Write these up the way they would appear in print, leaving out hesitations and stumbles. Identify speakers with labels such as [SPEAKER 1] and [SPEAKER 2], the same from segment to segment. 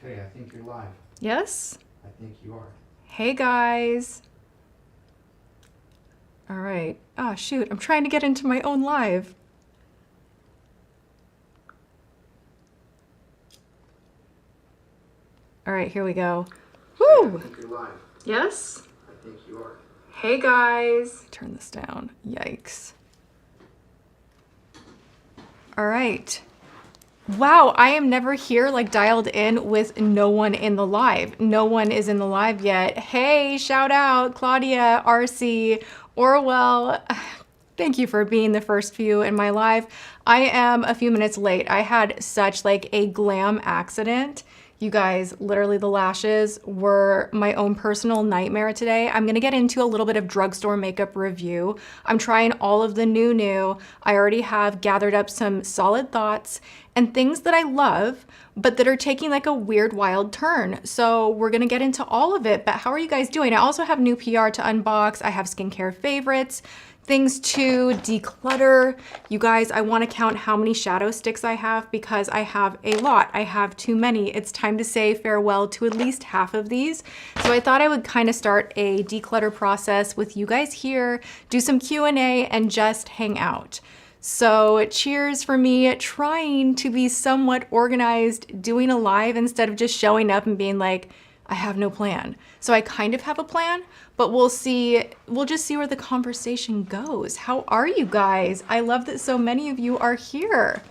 [SPEAKER 1] Okay, I think you're live.
[SPEAKER 2] Yes?
[SPEAKER 1] I think you are.
[SPEAKER 2] Hey guys. All right. Oh shoot, I'm trying to get into my own live. All right, here we go.
[SPEAKER 1] Okay,
[SPEAKER 2] Woo!
[SPEAKER 1] I think you're live.
[SPEAKER 2] Yes?
[SPEAKER 1] I think you are.
[SPEAKER 2] Hey guys. Turn this down. Yikes. All right. Wow, I am never here like dialed in with no one in the live. No one is in the live yet. Hey, shout out Claudia, RC, Orwell. Thank you for being the first few in my live. I am a few minutes late. I had such like a glam accident. You guys, literally the lashes were my own personal nightmare today. I'm gonna get into a little bit of drugstore makeup review. I'm trying all of the new. I already have gathered up some solid thoughts and things that I love, but that are taking like a weird, wild turn. So we're gonna get into all of it, but how are you guys doing? I also have new PR to unbox. I have skincare favorites, things to declutter. You guys, I wanna count how many shadow sticks I have because I have a lot. I have too many. It's time to say farewell to at least half of these. So I thought I would kind of start a declutter process with you guys here, do some Q&A and just hang out. So cheers for me trying to be somewhat organized, doing a live instead of just showing up and being like, I have no plan. So I kind of have a plan, but we'll see. We'll just see where the conversation goes. How are you guys? I love that so many of you are here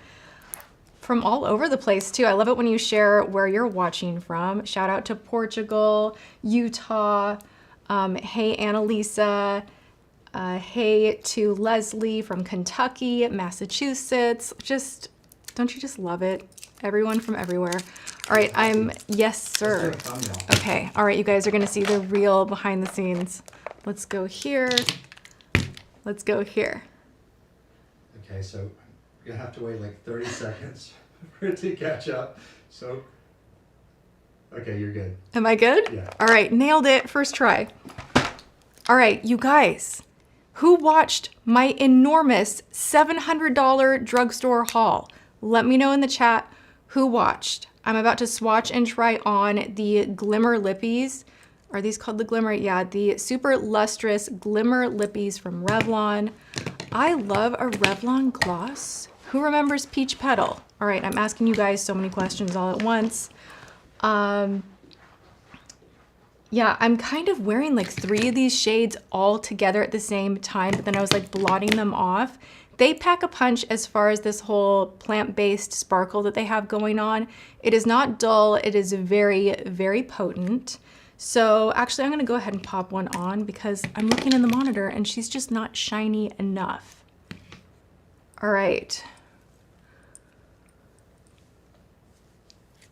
[SPEAKER 2] from all over the place too. I love it when you share where you're watching from. Shout out to Portugal, Utah. Hey, Annalisa. Hey to Leslie from Kentucky, Massachusetts. Just, don't you just love it? Everyone from everywhere. All right, yes, sir. Okay, all right, you guys are gonna see the real behind the scenes. Let's go here. Let's go here.
[SPEAKER 1] Okay, so you're gonna have to wait like 30 seconds for it to catch up. So, okay, you're good.
[SPEAKER 2] Am I good?
[SPEAKER 1] Yeah.
[SPEAKER 2] All right, nailed it, first try. All right, you guys, who watched my enormous $700 drugstore haul? Let me know in the chat who watched. I'm about to swatch and try on the Glimmer lippies. Are these called the Glimmer? Yeah, the super lustrous Glimmer lippies from Revlon. I love a Revlon gloss. Who remembers Peach Petal? All right, I'm asking you guys so many questions all at once. Yeah, I'm kind of wearing like 3 of these shades all together at the same time, but then I was like blotting them off. They pack a punch as far as this whole plant-based sparkle that they have going on. It is not dull, it is very, very potent. So actually I'm gonna go ahead and pop one on because I'm looking in the monitor and she's just not shiny enough. All right.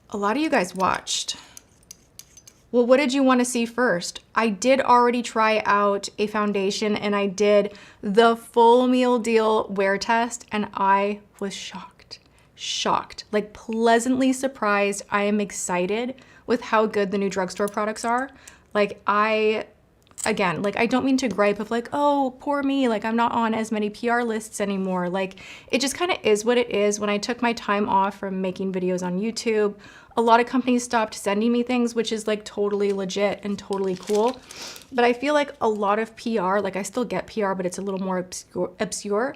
[SPEAKER 2] A lot of you guys watched. Well, what did you want to see first? I did already try out a foundation and I did the full meal deal wear test and I was shocked, like pleasantly surprised. I am excited with how good the new drugstore products are. Like again, like I don't mean to gripe of like, oh, poor me, like I'm not on as many PR lists anymore. Like it just kind of is what it is. When I took my time off from making videos on YouTube, a lot of companies stopped sending me things, which is like totally legit and totally cool. But I feel like a lot of PR, like I still get PR, but it's a little more obscure,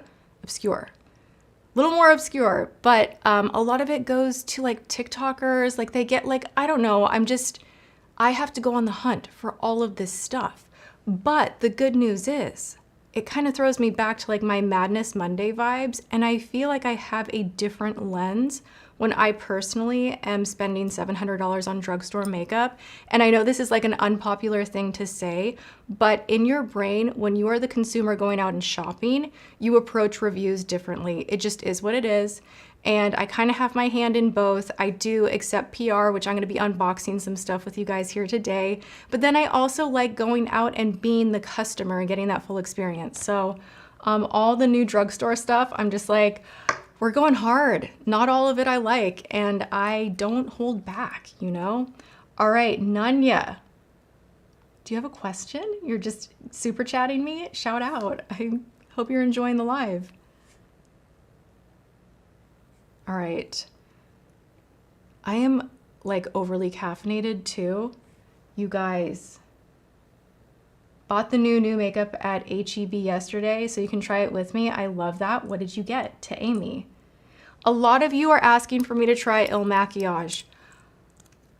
[SPEAKER 2] little more obscure. But a lot of it goes to like TikTokers, like they get like, I don't know, I have to go on the hunt for all of this stuff. But the good news is, it kind of throws me back to like my Madness Monday vibes, and I feel like I have a different lens when I personally am spending $700 on drugstore makeup. And I know this is like an unpopular thing to say, but in your brain, when you are the consumer going out and shopping, you approach reviews differently. It just is what it is. And I kind of have my hand in both. I do accept PR, which I'm gonna be unboxing some stuff with you guys here today. But then I also like going out and being the customer and getting that full experience. So all the new drugstore stuff, I'm just like, we're going hard. Not all of it I like, and I don't hold back, you know? All right, Nanya, do you have a question? You're just super chatting me? Shout out. I hope you're enjoying the live. All right. I am like overly caffeinated too. You guys, bought the new makeup at HEB yesterday, so you can try it with me. I love that. What did you get? To Amy. A lot of you are asking for me to try Il Makiage.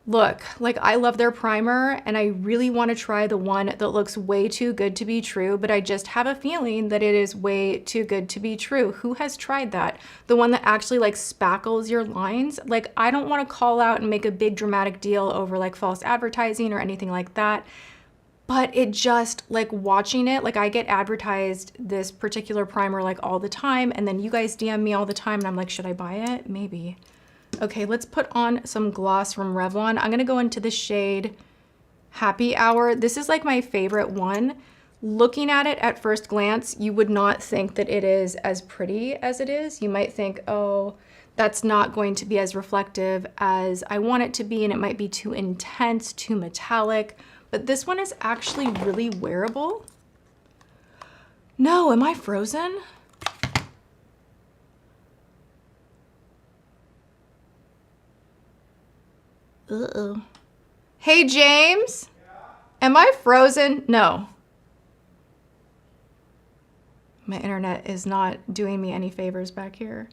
[SPEAKER 2] Look, like I love their primer and I really want to try the one that looks way too good to be true, but I just have a feeling that it is way too good to be true. Who has tried that? The one that actually like spackles your lines? Like I don't want to call out and make a big dramatic deal over like false advertising or anything like that. But it just, like watching it, like I get advertised this particular primer like all the time, and then you guys DM me all the time and I'm like, should I buy it? Maybe. Okay, let's put on some gloss from Revlon. I'm gonna go into the shade Happy Hour. This is like my favorite one. Looking at it at first glance, you would not think that it is as pretty as it is. You might think, oh, that's not going to be as reflective as I want it to be, and it might be too intense, too metallic. But this one is actually really wearable. No, am I frozen? Uh-oh. Hey, James? Yeah? Am I frozen? No. My internet is not doing me any favors back here.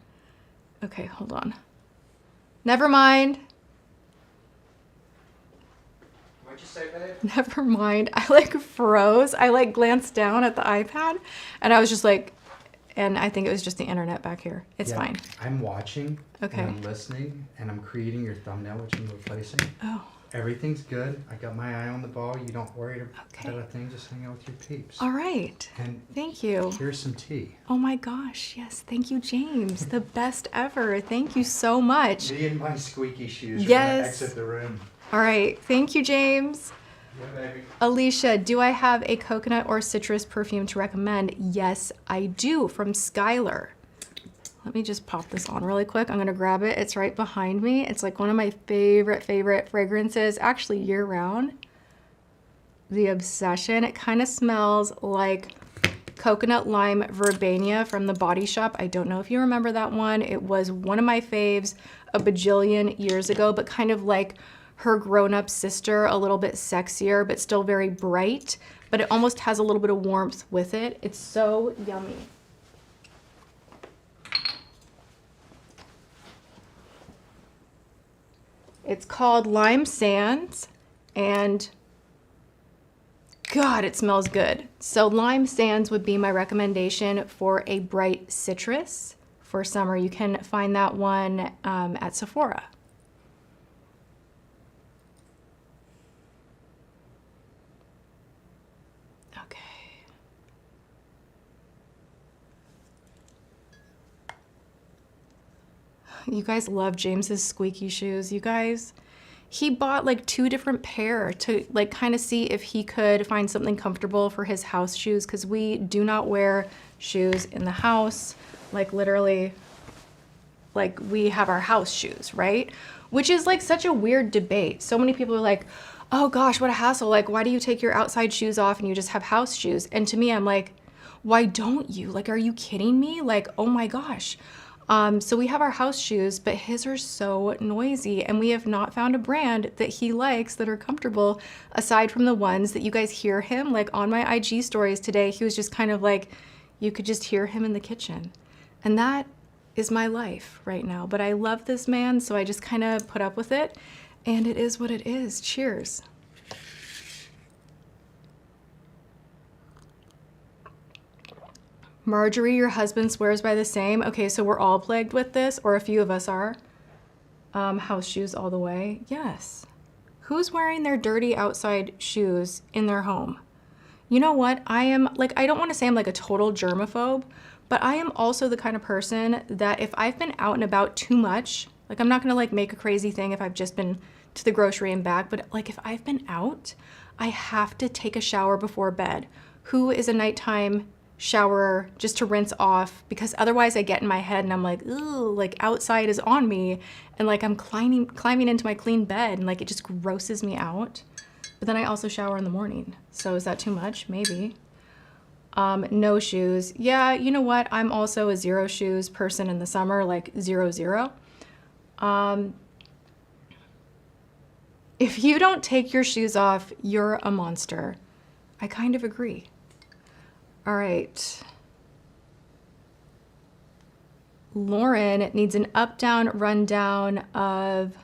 [SPEAKER 2] Okay, hold on. Never mind.
[SPEAKER 1] What'd you say, babe?
[SPEAKER 2] Never mind. I like froze. I like glanced down at the iPad and I was just like, and I think it was just the internet back here. It's fine.
[SPEAKER 1] I'm watching.
[SPEAKER 2] Okay.
[SPEAKER 1] And I'm listening and I'm creating your thumbnail, which I'm replacing.
[SPEAKER 2] Oh.
[SPEAKER 1] Everything's good. I got my eye on the ball. You don't worry about a thing. Just hang out with your peeps.
[SPEAKER 2] All right.
[SPEAKER 1] And
[SPEAKER 2] thank you.
[SPEAKER 1] Here's some tea.
[SPEAKER 2] Oh my gosh. Yes. Thank you, James. The best ever. Thank you so much.
[SPEAKER 1] Me and my squeaky shoes are
[SPEAKER 2] yes.
[SPEAKER 1] gonna exit the room.
[SPEAKER 2] All right. Thank you, James.
[SPEAKER 1] Yeah, baby.
[SPEAKER 2] Alicia, do I have a coconut or citrus perfume to recommend? Yes, I do, from Skylar. Let me just pop this on really quick. I'm gonna grab it. It's right behind me. It's like one of my favorite fragrances, actually year round. The Obsession. It kind of smells like coconut lime verbena from the Body Shop. I don't know if you remember that one. It was one of my faves a bajillion years ago, but kind of like her grown-up sister, a little bit sexier, but still very bright, but it almost has a little bit of warmth with it. It's so yummy. It's called Lime Sands, and God, it smells good. So Lime Sands would be my recommendation for a bright citrus for summer. You can find that one at Sephora. You guys love James's squeaky shoes. You guys, he bought like 2 different pair to like kind of see if he could find something comfortable for his house shoes, because we do not wear shoes in the house. Like literally, like we have our house shoes, right? Which is like such a weird debate. So many people are like, oh gosh, what a hassle. Like, why do you take your outside shoes off and you just have house shoes? And to me, I'm like, why don't you? Like, are you kidding me? Like, oh my gosh. So we have our house shoes, but his are so noisy, and we have not found a brand that he likes that are comfortable aside from the ones that you guys hear him. Like on my IG stories today, he was just kind of like, you could just hear him in the kitchen. And that is my life right now. But I love this man, so I just kind of put up with it, and it is what it is. Cheers. Marjorie, your husband swears by the same. Okay, so we're all plagued with this, or a few of us are. House shoes all the way. Yes. Who's wearing their dirty outside shoes in their home? You know what? I am, like, I don't want to say I'm like a total germaphobe, but I am also the kind of person that if I've been out and about too much, like I'm not going to like make a crazy thing if I've just been to the grocery and back, but like if I've been out, I have to take a shower before bed. Who is a nighttime shower just to rinse off? Because otherwise I get in my head and I'm like, ooh, like outside is on me, and like I'm climbing into my clean bed, and like it just grosses me out. But then I also shower in the morning. So is that too much? Maybe. No shoes. Yeah, you know what? I'm also a zero shoes person in the summer, like 0, 0. If you don't take your shoes off, you're a monster. I kind of agree. All right. Lauren needs an up-down rundown of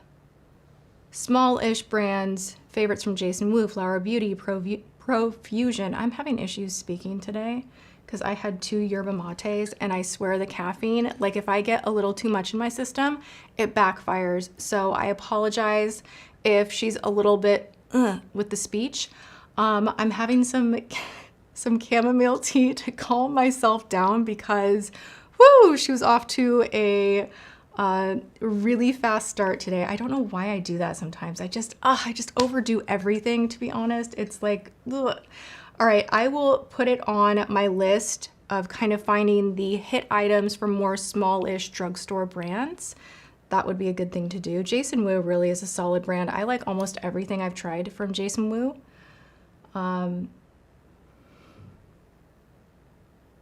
[SPEAKER 2] small-ish brands, favorites from Jason Wu, Flower Beauty, Profusion. I'm having issues speaking today because I had 2 yerba mates, and I swear the caffeine, like if I get a little too much in my system, it backfires. So I apologize if she's a little bit with the speech. I'm having some chamomile tea to calm myself down because, whoo, she was off to a really fast start today. I don't know why I do that sometimes. I just overdo everything, to be honest. It's like, ugh. All right, I will put it on my list of kind of finding the hit items from more smallish drugstore brands. That would be a good thing to do. Jason Wu really is a solid brand. I like almost everything I've tried from Jason Wu.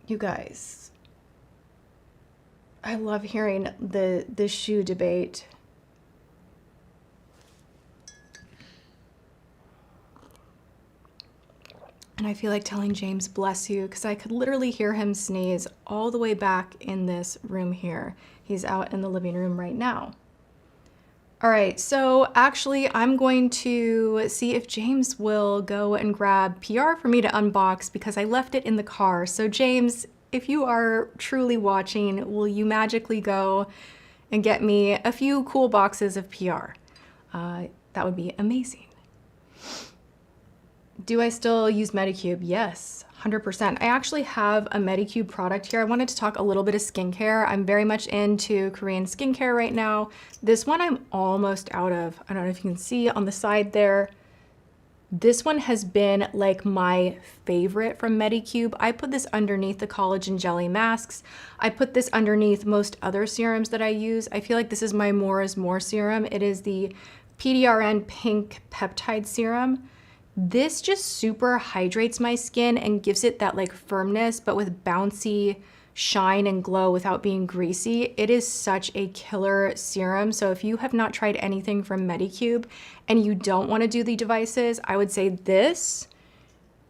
[SPEAKER 2] You guys, I love hearing the shoe debate. And I feel like telling James, bless you, because I could literally hear him sneeze all the way back in this room here. He's out in the living room right now. All right, so actually I'm going to see if James will go and grab PR for me to unbox because I left it in the car. So James, if you are truly watching, will you magically go and get me a few cool boxes of PR? That would be amazing. Do I still use Medicube? Yes, 100%. I actually have a Medicube product here. I wanted to talk a little bit of skincare. I'm very much into Korean skincare right now. This one I'm almost out of. I don't know if you can see on the side there. This one has been like my favorite from Medicube. I put this underneath the collagen jelly masks. I put this underneath most other serums that I use. I feel like this is my more is more serum. It is the PDRN Pink Peptide Serum. This just super hydrates my skin and gives it that like firmness, but with bouncy shine and glow without being greasy. It is such a killer serum. So if you have not tried anything from Medicube and you don't want to do the devices, I would say this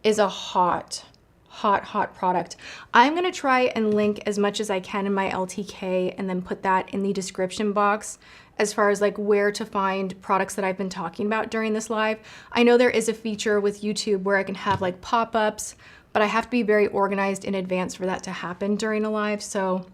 [SPEAKER 2] is a hot product. I'm going to try and link as much as I can in my LTK and then put that in the description box as far as like where to find products that I've been talking about during this live. I know there is a feature with YouTube where I can have like pop-ups, but I have to be very organized in advance for that to happen during a live. So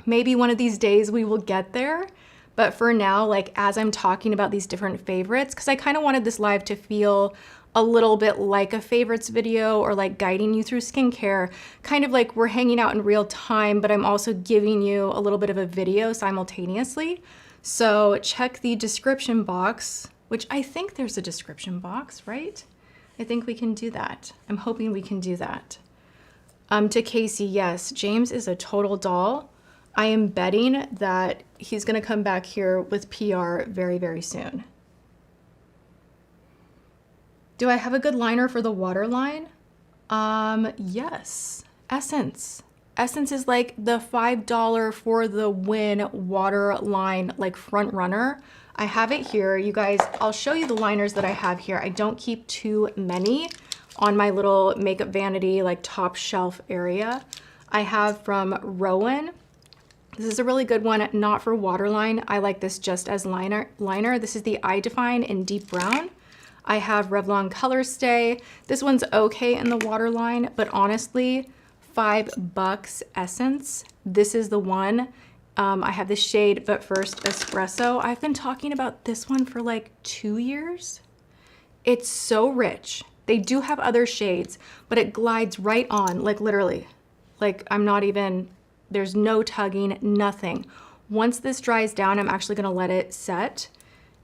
[SPEAKER 2] maybe one of these days we will get there. But for now, like as I'm talking about these different favorites, because I kind of wanted this live to feel a little bit like a favorites video or like guiding you through skincare, kind of like we're hanging out in real time, but I'm also giving you a little bit of a video simultaneously. So check the description box, which I think there's a description box, right? I think we can do that. I'm hoping we can do that. To Casey, yes, James is a total doll. I am betting that he's gonna come back here with PR very, very soon. Do I have a good liner for the waterline? Yes, Essence. Essence is like the $5 for the win waterline, like front runner. I have it here, you guys. I'll show you the liners that I have here. I don't keep too many on my little makeup vanity, like top shelf area. I have from Roen. This is a really good one, not for waterline. I like this just as liner. This is the Eye Define in deep brown. I have Revlon Colorstay. This one's okay in the waterline, but honestly, $5 Essence. This is the one. I have this shade, but first Espresso. I've been talking about this one for like 2 years. It's so rich. They do have other shades, but it glides right on, like literally. Like I'm not even, there's no tugging, nothing. Once this dries down, I'm actually gonna let it set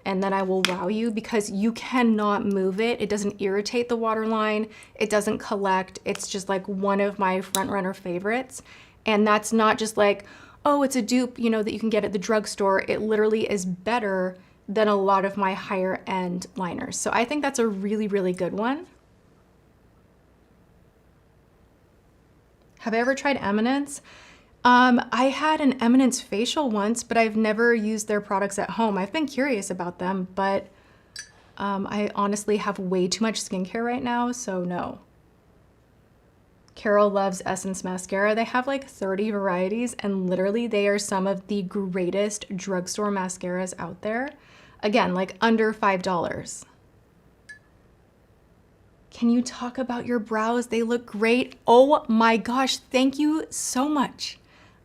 [SPEAKER 2] and then I will wow you because you cannot move it. It doesn't irritate the waterline. It doesn't collect. It's just like one of my front runner favorites. And that's not just like, oh, it's a dupe, you know, that you can get at the drugstore. It literally is better than a lot of my higher end liners. So I think that's a really, really good one. Have I ever tried Eminence? I had an Eminence facial once, but I've never used their products at home. I've been curious about them, but I honestly have way too much skincare right now, so no. Carol loves Essence mascara. They have like 30 varieties, and literally they are some of the greatest drugstore mascaras out there. Again, like under $5. Can you talk about your brows? They look great. Oh my gosh, thank you so much.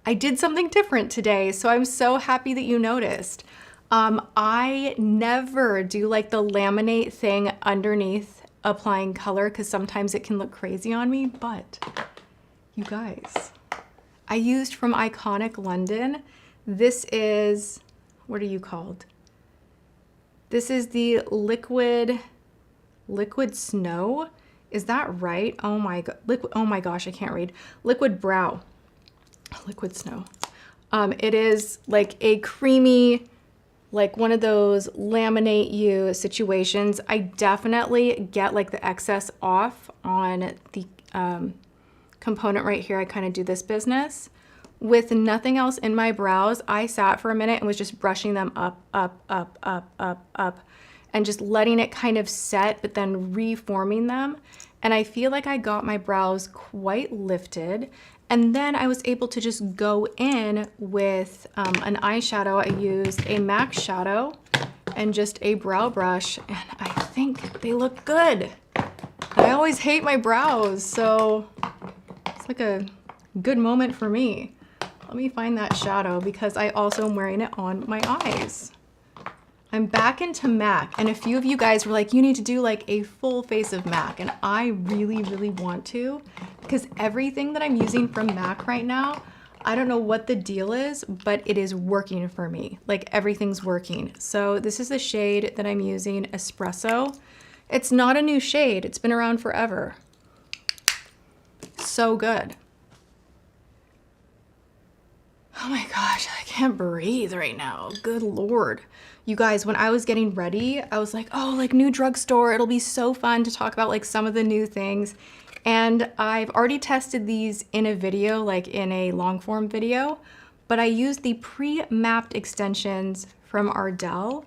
[SPEAKER 2] I did something different today, so I'm so happy that you noticed. I never do like the laminate thing underneath applying color because sometimes it can look crazy on me, but you guys, I used from Iconic London. This is, what are you called? This is the liquid snow. Is that right? Oh my god, oh my gosh, I can't read. Liquid brow, liquid snow. It is like a creamy, like one of those laminate you situations. I definitely get like the excess off on the component right here. I kind of do this business. With nothing else in my brows, I sat for a minute and was just brushing them up, and just letting it kind of set, but then reforming them. And I feel like I got my brows quite lifted. And then I was able to just go in with an eyeshadow. I used a MAC shadow and just a brow brush, and I think they look good. I always hate my brows, so it's like a good moment for me. Let me find that shadow because I also am wearing it on my eyes. I'm back into MAC, and a few of you guys were like, you need to do like a full face of MAC, and I really, really want to, because everything that I'm using from MAC right now, I don't know what the deal is, but it is working for me. Like everything's working. So this is the shade that I'm using, Espresso. It's not a new shade. It's been around forever. So good. Oh my gosh, I can't breathe right now. Good Lord. You guys, when I was getting ready, I was like, oh, like new drugstore. It'll be so fun to talk about like some of the new things. And I've already tested these in a video, like in a long form video, but I used the pre-mapped extensions from Ardell.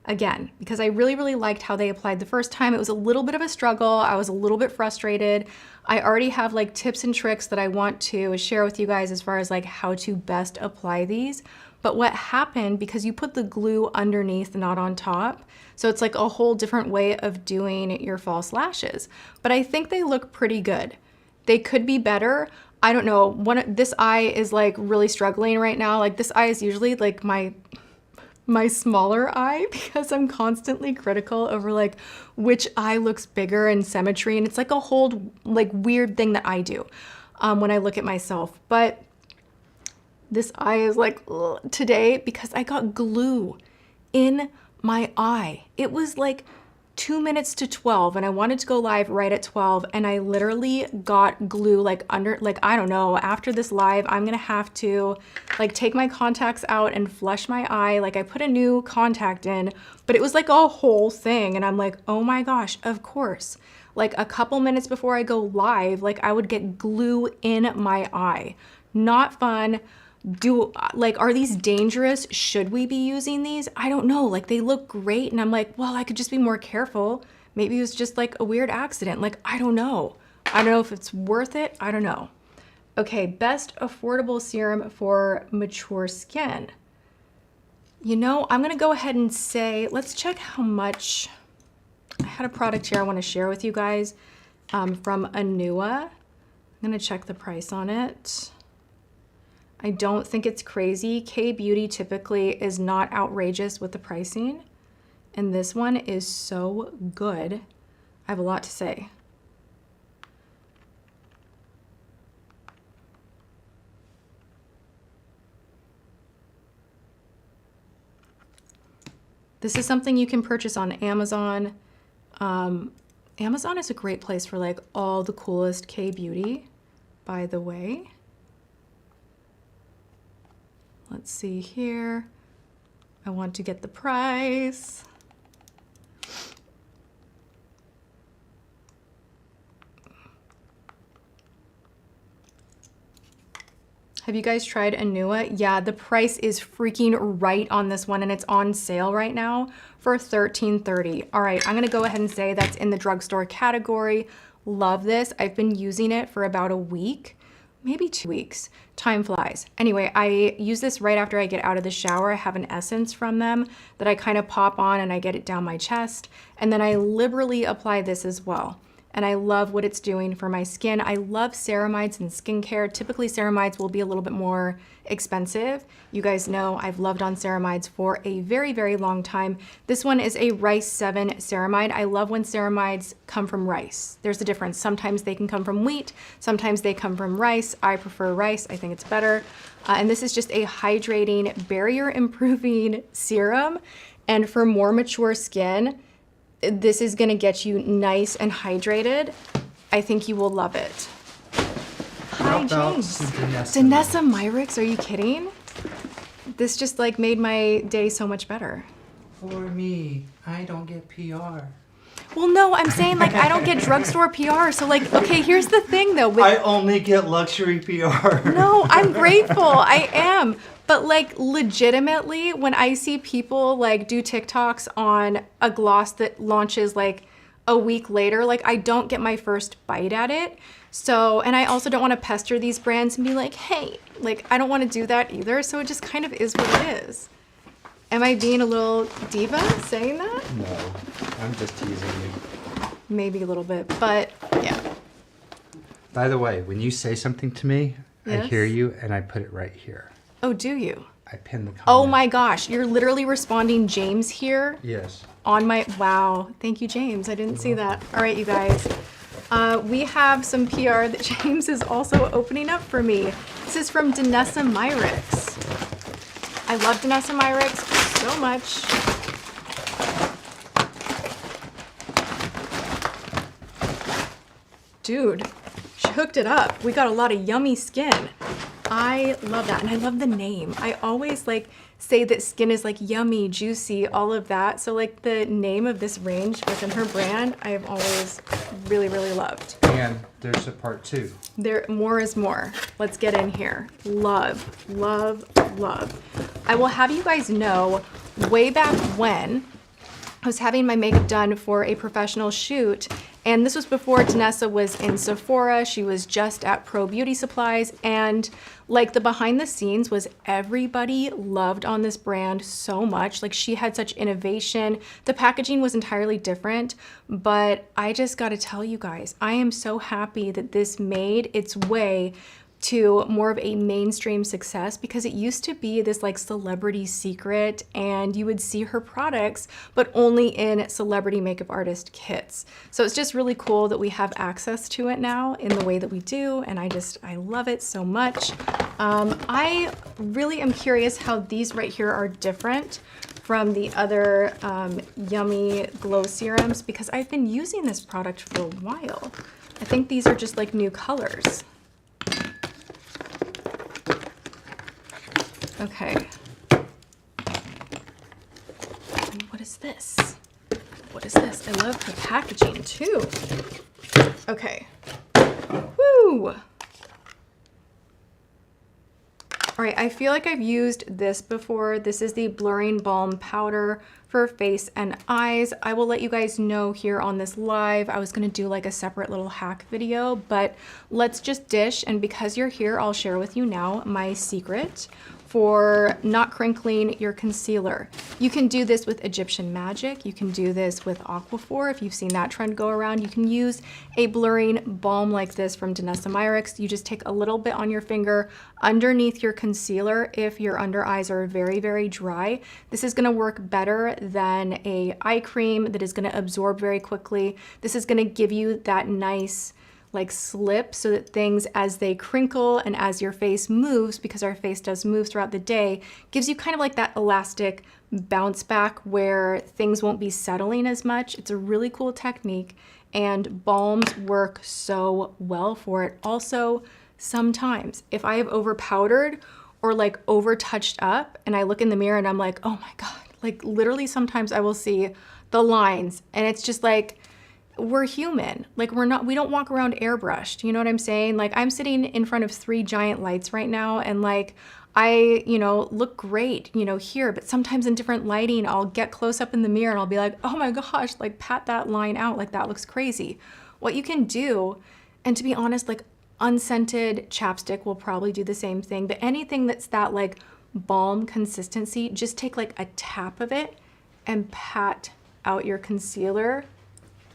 [SPEAKER 2] Again, because I really, really liked how they applied the first time. It was a little bit of a struggle. I was a little bit frustrated. I already have like tips and tricks that I want to share with you guys as far as like how to best apply these. But what happened, because you put the glue underneath, not on top, so it's like a whole different way of doing your false lashes. But I think they look pretty good. They could be better. I don't know. This eye is like really struggling right now. Like this eye is usually like my smaller eye because I'm constantly critical over like which eye looks bigger in symmetry, and it's like a whole like weird thing that I do when I look at myself. But this eye is like ugh, today because I got glue in my eye. It was like 2 minutes to 12 and I wanted to go live right at 12, and I literally got glue like under, like, I don't know, after this live, I'm gonna have to like take my contacts out and flush my eye. Like I put a new contact in, but it was like a whole thing. And I'm like, oh my gosh, of course. Like a couple minutes before I go live, like I would get glue in my eye. Not fun. Are these dangerous? Should we be using these? I don't know. Like they look great. And I'm like, well, I could just be more careful. Maybe it was just like a weird accident. Like, I don't know. I don't know if it's worth it. I don't know. Okay, best affordable serum for mature skin. You know, I'm gonna go ahead and say, let's check how much. I had a product here I wanna share with you guys from Anua. I'm gonna check the price on it. I don't think it's crazy. K-Beauty typically is not outrageous with the pricing, and this one is so good. I have a lot to say. This is something you can purchase on Amazon. Amazon is a great place for like all the coolest K-Beauty, by the way. Let's see here. I want to get the price. Have you guys tried Anua? Yeah, the price is freaking right on this one and it's on sale right now for $13.30. All right, I'm gonna go ahead and say that's in the drugstore category. Love this. I've been using it for about a week, maybe 2 weeks. Time flies. Anyway, I use this right after I get out of the shower. I have an essence from them that I kind of pop on and I get it down my chest. And then I liberally apply this as well. And I love what it's doing for my skin. I love ceramides in skincare. Typically ceramides will be a little bit more expensive. You guys know I've loved on ceramides for a very, very long time. This one is a Rice 7 ceramide. I love when ceramides come from rice. There's a difference. Sometimes they can come from wheat, sometimes they come from rice. I prefer rice, I think it's better. And this is just a hydrating, barrier improving serum. And for more mature skin, this is gonna get you nice and hydrated. I think you will love it. Hi, James. Danessa Myricks, are you kidding? This just like made my day so much better.
[SPEAKER 3] For me, I don't get PR.
[SPEAKER 2] Well, no, I'm saying like I don't get drugstore PR. So like, okay, here's the thing though.
[SPEAKER 3] I only get luxury PR.
[SPEAKER 2] No, I'm grateful. I am. But like legitimately, when I see people like do TikToks on a gloss that launches like a week later, like I don't get my first bite at it. So, and I also don't want to pester these brands and be like, hey, like I don't want to do that either. So it just kind of is what it is. Am I being a little diva saying that?
[SPEAKER 1] No, I'm just teasing you.
[SPEAKER 2] Maybe a little bit, but yeah.
[SPEAKER 1] By the way, when you say something to me,
[SPEAKER 2] Yes?
[SPEAKER 1] I hear you and I put it right here.
[SPEAKER 2] Oh, do you?
[SPEAKER 1] I pin the comment.
[SPEAKER 2] Oh my gosh, you're literally responding James here
[SPEAKER 1] Yes.
[SPEAKER 2] on my, wow. Thank you, James. I didn't see that. All right, you guys. We have some PR that James is also opening up for me. This is from Danessa Myricks. I love Danessa Myricks so much. Dude, she hooked it up. We got a lot of yummy skin. I love that, and I love the name. I always like say that skin is like yummy, juicy, all of that. So like the name of this range within her brand, I've always really, really loved.
[SPEAKER 1] And there's a part 2.
[SPEAKER 2] There, more is more. Let's get in here. Love, love, love. I will have you guys know, way back when I was having my makeup done for a professional shoot, and this was before Danessa was in Sephora. She was just at Pro Beauty Supplies, and like the behind the scenes was everybody loved on this brand so much. Like she had such innovation. The packaging was entirely different, but I just got to tell you guys, I am so happy that this made its way to more of a mainstream success, because it used to be this like celebrity secret and you would see her products but only in celebrity makeup artist kits. So it's just really cool that we have access to it now in the way that we do, and I love it so much. I really am curious how these right here are different from the other yummy glow serums, because I've been using this product for a while. I think these are just like new colors. Okay. And what is this? What is this? I love the packaging too. Okay. Woo! All right, I feel like I've used this before. This is the Blurring Balm Powder for face and eyes. I will let you guys know here on this live. I was gonna do like a separate little hack video, but let's just dish. And because you're here, I'll share with you now my secret for not crinkling your concealer. You can do this with Egyptian Magic. You can do this with Aquaphor. If you've seen that trend go around, you can use a blurring balm like this from Danessa Myricks. You just take a little bit on your finger underneath your concealer if your under eyes are very, very dry. This is gonna work better than a eye cream that is gonna absorb very quickly. This is gonna give you that nice like slip, so that things as they crinkle and as your face moves, because our face does move throughout the day, gives you kind of like that elastic bounce back where things won't be settling as much. It's a really cool technique, and balms work so well for it. Also, sometimes if I have over powdered or like over touched up and I look in the mirror and I'm like, oh my God, like literally sometimes I will see the lines and it's just like, we're human. Like we don't walk around airbrushed. You know what I'm saying? Like I'm sitting in front of 3 giant lights right now and like I, look great, here, but sometimes in different lighting, I'll get close up in the mirror and I'll be like, oh my gosh, like pat that line out. Like that looks crazy. What you can do, and to be honest, like unscented chapstick will probably do the same thing, but anything that's that like balm consistency, just take like a tap of it and pat out your concealer.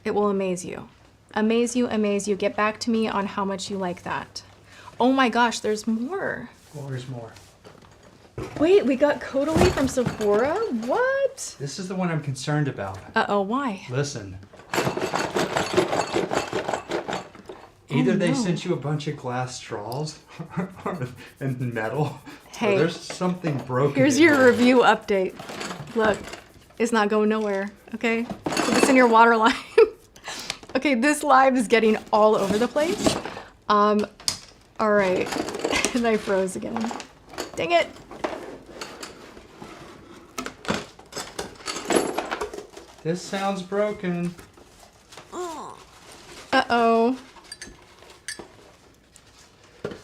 [SPEAKER 2] It will amaze you. Amaze you, amaze you. Get back to me on how much you like that. Oh my gosh, there's more.
[SPEAKER 3] Well, there's more.
[SPEAKER 2] Wait, we got Caudalie from Sephora? What?
[SPEAKER 3] This is the one I'm concerned about.
[SPEAKER 2] Uh-oh, why?
[SPEAKER 3] Listen. Either they sent you a bunch of glass straws and metal,
[SPEAKER 2] Hey,
[SPEAKER 3] or there's something broken.
[SPEAKER 2] Here's
[SPEAKER 3] in
[SPEAKER 2] your
[SPEAKER 3] there.
[SPEAKER 2] review update. Look, it's not going nowhere, okay? Put this in your water line. Okay, this live is getting all over the place. All right, and I froze again. Dang it.
[SPEAKER 3] This sounds broken.
[SPEAKER 2] Uh-oh.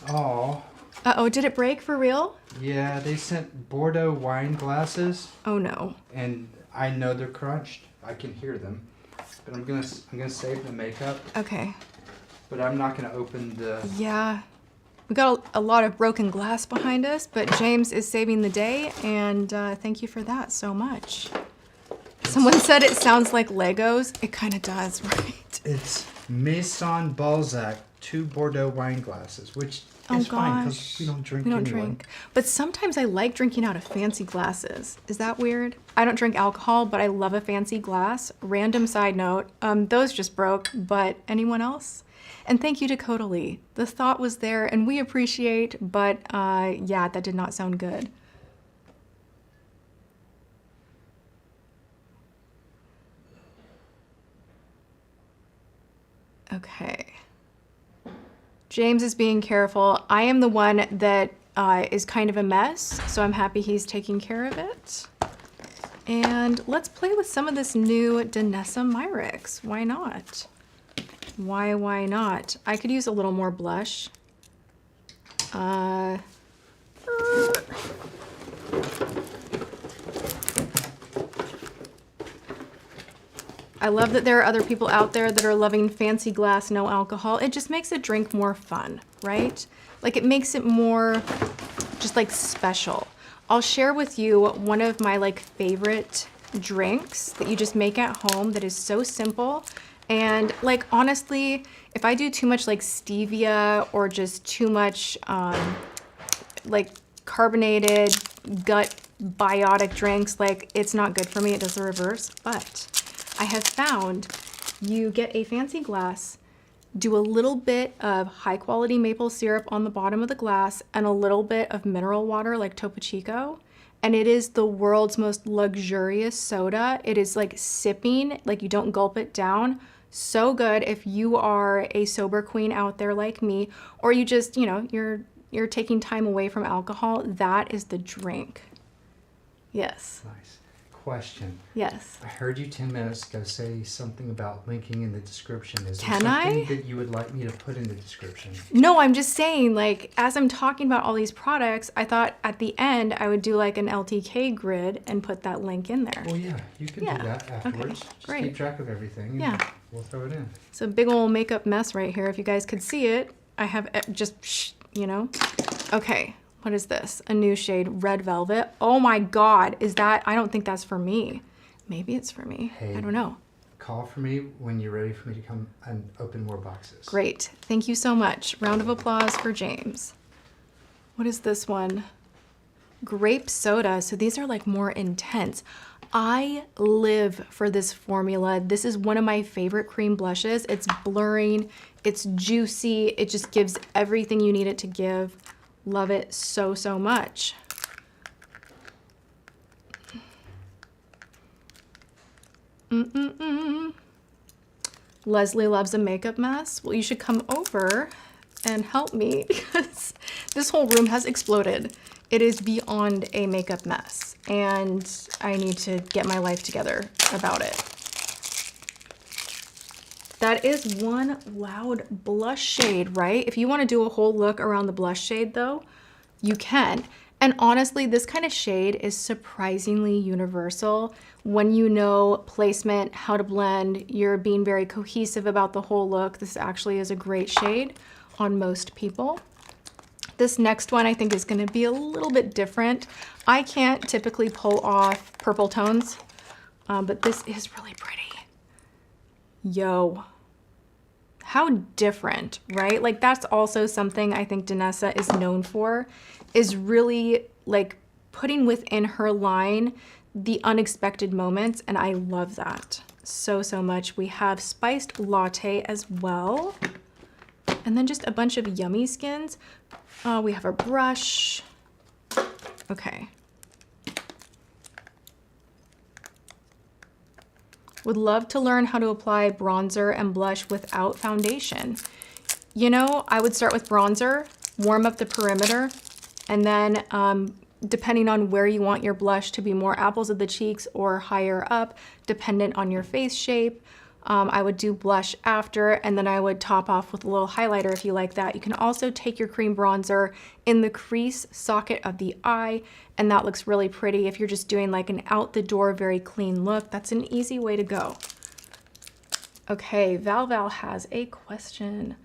[SPEAKER 3] Oh.
[SPEAKER 2] Uh-oh, did it break for real?
[SPEAKER 3] Yeah, they sent Bordeaux wine glasses,
[SPEAKER 2] Oh no.
[SPEAKER 3] and I know they're crunched. I can hear them, but I'm gonna save the makeup.
[SPEAKER 2] Okay.
[SPEAKER 3] But I'm not gonna open the.
[SPEAKER 2] Yeah. We got a lot of broken glass behind us, but James is saving the day, and thank you for that so much. Someone said it sounds like Legos. It kind of does, right?
[SPEAKER 3] It's Maison Balzac 2 Bordeaux wine glasses, which is fine because we don't drink.
[SPEAKER 2] We don't
[SPEAKER 3] anyway.
[SPEAKER 2] drink. But sometimes I like drinking out of fancy glasses. Is that weird? I don't drink alcohol, but I love a fancy glass. Random side note, those just broke, but anyone else? And thank you to Caudalie. The thought was there and we appreciate, but yeah, that did not sound good. Okay. James is being careful. I am the one that is kind of a mess, so I'm happy he's taking care of it. And let's play with some of this new Danessa Myricks. Why not? Why not? I could use a little more blush. I love that there are other people out there that are loving fancy glass, no alcohol. It just makes a drink more fun, right? Like it makes it more just like special. I'll share with you one of my like favorite drinks that you just make at home that is so simple. And like, honestly, if I do too much like stevia or just too much like carbonated gut biotic drinks, like it's not good for me. It does the reverse, but I have found you get a fancy glass, do a little bit of high quality maple syrup on the bottom of the glass and a little bit of mineral water like Topo Chico. And it is the world's most luxurious soda. It is like sipping, like you don't gulp it down. So good if you are a sober queen out there like me, or you just, you're taking time away from alcohol. That is the drink. Yes.
[SPEAKER 3] Nice. Question.
[SPEAKER 2] Yes.
[SPEAKER 3] I heard you 10 minutes ago say something about linking in the description. Is there
[SPEAKER 2] Can
[SPEAKER 3] something
[SPEAKER 2] I?
[SPEAKER 3] that you would like me to put in the description?
[SPEAKER 2] No, I'm just saying, like, as I'm talking about all these products, I thought at the end I would do like an LTK grid and put that link in there.
[SPEAKER 3] Well, yeah, you can
[SPEAKER 2] Yeah.
[SPEAKER 3] do that afterwards.
[SPEAKER 2] Okay,
[SPEAKER 3] Just
[SPEAKER 2] great.
[SPEAKER 3] keep track of everything. And
[SPEAKER 2] Yeah.
[SPEAKER 3] We'll throw it in.
[SPEAKER 2] It's a big old makeup mess right here. If you guys could see it, I have Okay, what is this? A new shade, Red Velvet. Oh my God, I don't think that's for me. Maybe it's for me.
[SPEAKER 3] Hey.
[SPEAKER 2] I don't know.
[SPEAKER 3] Call for me when you're ready for me to come and open more boxes.
[SPEAKER 2] Great. Thank you so much. Round of applause for James. What is this one? Grape soda. So these are like more intense. I live for this formula. This is one of my favorite cream blushes. It's blurring. It's juicy. It just gives everything you need it to give. Love it so, so much. Leslie loves a makeup mess. Well, you should come over and help me because this whole room has exploded. It is beyond a makeup mess and I need to get my life together about it. that is one loud blush shade, right? If you want to do a whole look around the blush shade though, you can. And honestly, this kind of shade is surprisingly universal. When you know placement, how to blend, you're being very cohesive about the whole look. This actually is a great shade on most people. This next one I think is going to be a little bit different. I can't typically pull off purple tones, but this is really pretty. Yo, how different, right? Like that's also something I think Danessa is known for, is really like putting within her line the unexpected moments, and I love that so, so much. We have Spiced Latte as well, and then just a bunch of yummy skins. We have a brush. Okay. Would love to learn how to apply bronzer and blush without foundation. You know, I would start with bronzer, warm up the perimeter, and then depending on where you want your blush to be more apples of the cheeks or higher up, dependent on your face shape, I would do blush after, and then I would top off with a little highlighter if you like that. You can also take your cream bronzer in the crease socket of the eye, and that looks really pretty. If you're just doing like an out the door, very clean look, that's an easy way to go. Okay, Val has a question.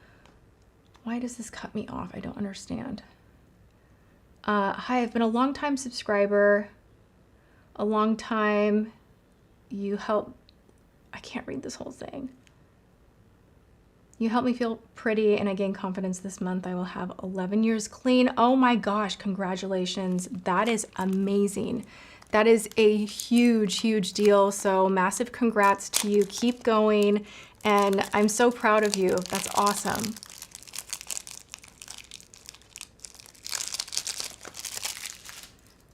[SPEAKER 2] Why does this cut me off? I don't understand. Hi, I've been a long time subscriber. A long time. You help. I can't read this whole thing. You help me feel pretty and I gain confidence this month. I will have 11 years clean. Oh my gosh, congratulations. That is amazing. That is a huge, huge deal. So massive congrats to you. Keep going. And I'm so proud of you. That's awesome.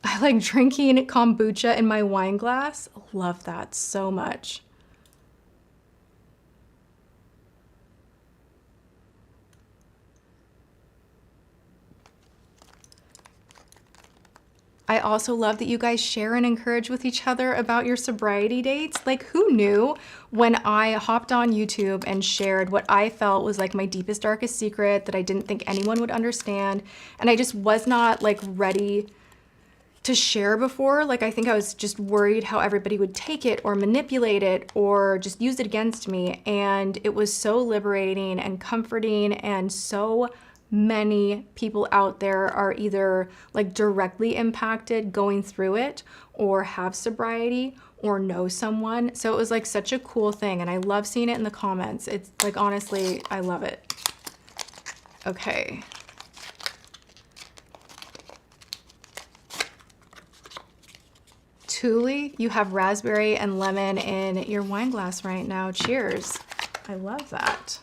[SPEAKER 2] I like drinking kombucha in my wine glass. Love that so much. I also love that you guys share and encourage with each other about your sobriety dates. Like, who knew when I hopped on YouTube and shared what I felt was like my deepest, darkest secret that I didn't think anyone would understand, and I just was not like ready to share before. Like, I think I was just worried how everybody would take it or manipulate it or just use it against me. And it was so liberating and comforting, and so many people out there are either like directly impacted going through it or have sobriety or know someone. So it was like such a cool thing, and I love seeing it in the comments. It's like, honestly, I love it. Okay. Tuli, you have raspberry and lemon in your wine glass right now. Cheers. I love that.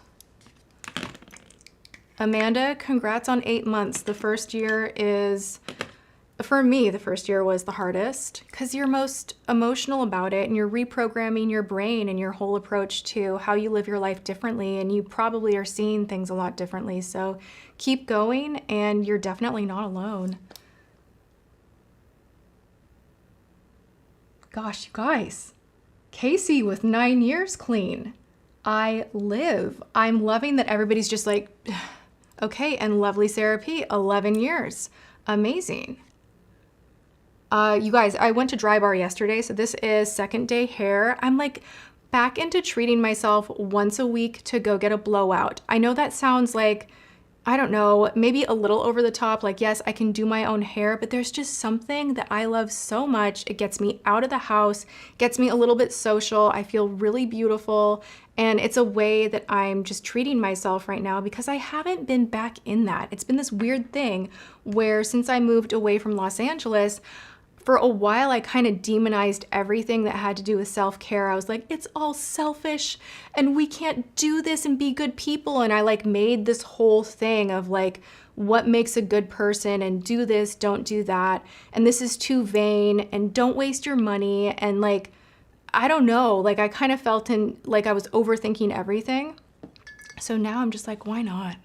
[SPEAKER 2] Amanda, congrats on 8 months. The first year is, for me, the first year was the hardest because you're most emotional about it and you're reprogramming your brain and your whole approach to how you live your life differently, and you probably are seeing things a lot differently. So keep going, and you're definitely not alone. Gosh, you guys, Casey with 9 years clean. I live. I'm loving that everybody's just like, okay, and lovely Sarah P, 11 years. Amazing. You guys, I went to Dry Bar yesterday, so this is second day hair. I'm like back into treating myself once a week to go get a blowout. I know that sounds like, I don't know, maybe a little over the top, like, yes, I can do my own hair, but there's just something that I love so much. It gets me out of the house, gets me a little bit social. I feel really beautiful, and it's a way that I'm just treating myself right now because I haven't been back in that. It's been this weird thing where since I moved away from Los Angeles, for a while, I kind of demonized everything that had to do with self-care. I was like, it's all selfish and we can't do this and be good people. And I like made this whole thing of like, what makes a good person, and do this, don't do that. And this is too vain, and don't waste your money. And like, I don't know, like I kind of felt like I was overthinking everything. So now I'm just like, why not?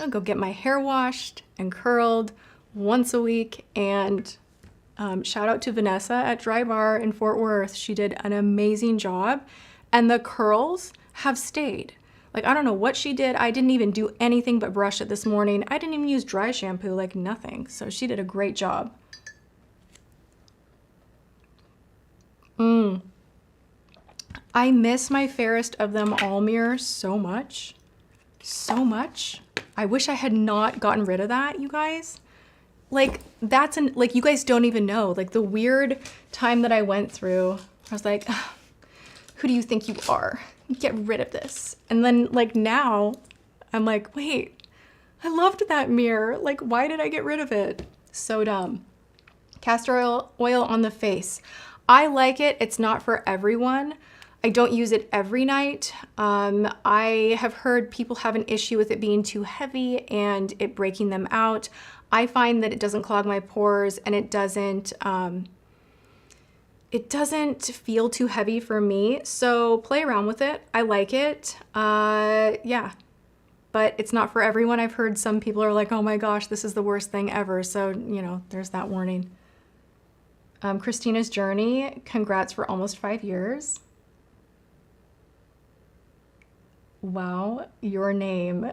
[SPEAKER 2] I'll go get my hair washed and curled once a week, and shout out to Vanessa at Dry Bar in Fort Worth. She did an amazing job, and the curls have stayed. Like, I don't know what she did. I didn't even do anything but brush it this morning. I didn't even use dry shampoo, like nothing. So she did a great job. I miss my fairest of them all mirror so much. So much. I wish I had not gotten rid of that, you guys. Like, like, you guys don't even know. Like, the weird time that I went through, I was like, who do you think you are? Get rid of this. And then, like, now I'm like, wait, I loved that mirror. Like, why did I get rid of it? So dumb. Castor oil on the face. I like it. It's not for everyone. I don't use it every night. I have heard people have an issue with it being too heavy and it breaking them out. I find that it doesn't clog my pores and it doesn't feel too heavy for me. So play around with it. I like it. Yeah, but it's not for everyone. I've heard some people are like, oh my gosh, this is the worst thing ever. So, you know, there's that warning. Christina's journey, congrats for almost 5 years. Wow, your name.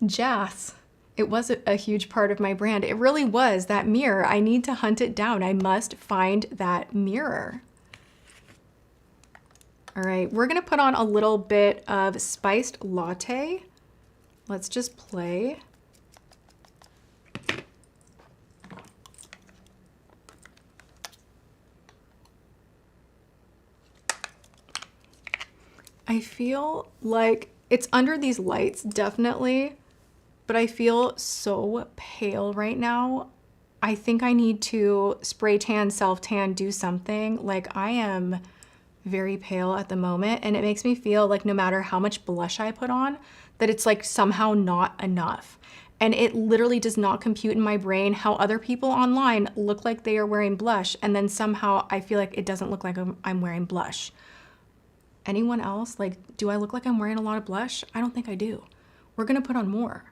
[SPEAKER 2] Jas. It was a huge part of my brand. It really was, that mirror. I need to hunt it down. I must find that mirror. All right, we're gonna put on a little bit of spiced latte. Let's just play. I feel like it's under these lights, definitely, but I feel so pale right now. I think I need to spray tan, self-tan, do something. Like, I am very pale at the moment, and it makes me feel like no matter how much blush I put on, that it's like somehow not enough. And it literally does not compute in my brain how other people online look like they are wearing blush, and then somehow I feel like it doesn't look like I'm wearing blush. Anyone else? Like, do I look like I'm wearing a lot of blush? I don't think I do. We're gonna put on more.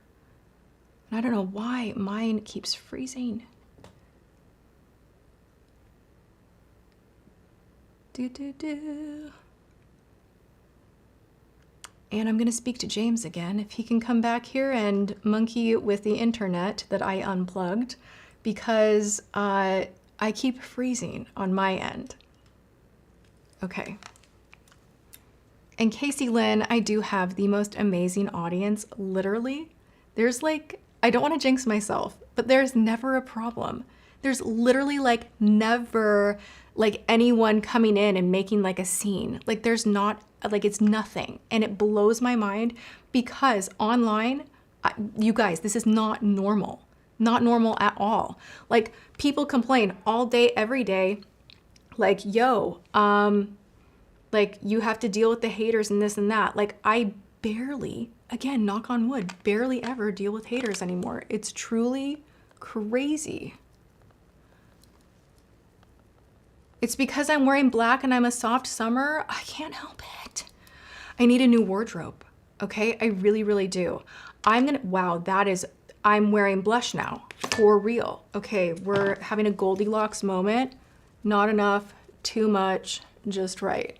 [SPEAKER 2] And I don't know why mine keeps freezing. And I'm gonna speak to James again, if he can come back here and monkey with the internet that I unplugged, because I keep freezing on my end. Okay. And Casey Lynn, I do have the most amazing audience, literally. There's like, I don't want to jinx myself, but there's never a problem. There's literally like never like anyone coming in and making like a scene. Like, there's not, like, it's nothing. And it blows my mind because online, you guys, this is not normal. Not normal at all. Like, people complain all day, every day, like, yo, like, you have to deal with the haters and this and that. Like, I barely, again, knock on wood, barely ever deal with haters anymore. It's truly crazy. It's because I'm wearing black and I'm a soft summer. I can't help it. I need a new wardrobe, okay? I really, really do. Wow, I'm wearing blush now, for real. Okay, we're having a Goldilocks moment. Not enough, too much, just right.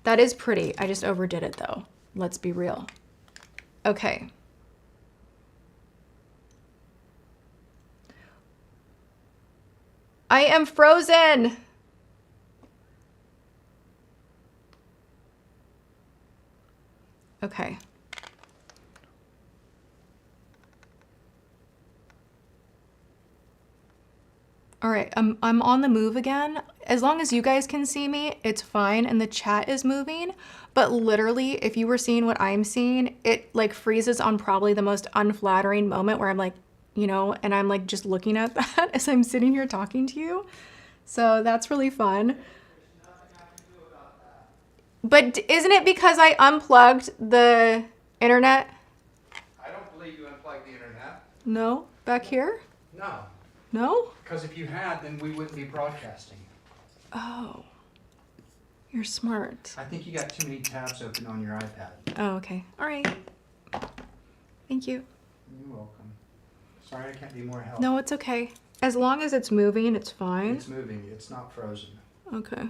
[SPEAKER 2] That is pretty. I just overdid it though. Let's be real. Okay. I am frozen. Okay. All right, I'm on the move again. As long as you guys can see me, it's fine, and the chat is moving. But literally, if you were seeing what I'm seeing, it like freezes on probably the most unflattering moment where I'm like, you know, and I'm like just looking at that as I'm sitting here talking to you. So that's really fun. But isn't it because I unplugged the internet?
[SPEAKER 3] I don't believe you unplugged the internet.
[SPEAKER 2] No? Back here?
[SPEAKER 3] No.
[SPEAKER 2] No?
[SPEAKER 3] Because if you had, then we wouldn't be broadcasting.
[SPEAKER 2] Oh. You're smart.
[SPEAKER 3] I think you got too many tabs open on your iPad.
[SPEAKER 2] Oh, okay. All right. Thank you.
[SPEAKER 3] You're welcome. Sorry I can't be more help.
[SPEAKER 2] No, it's okay. As long as it's moving, it's fine.
[SPEAKER 3] It's moving. It's not frozen.
[SPEAKER 2] Okay.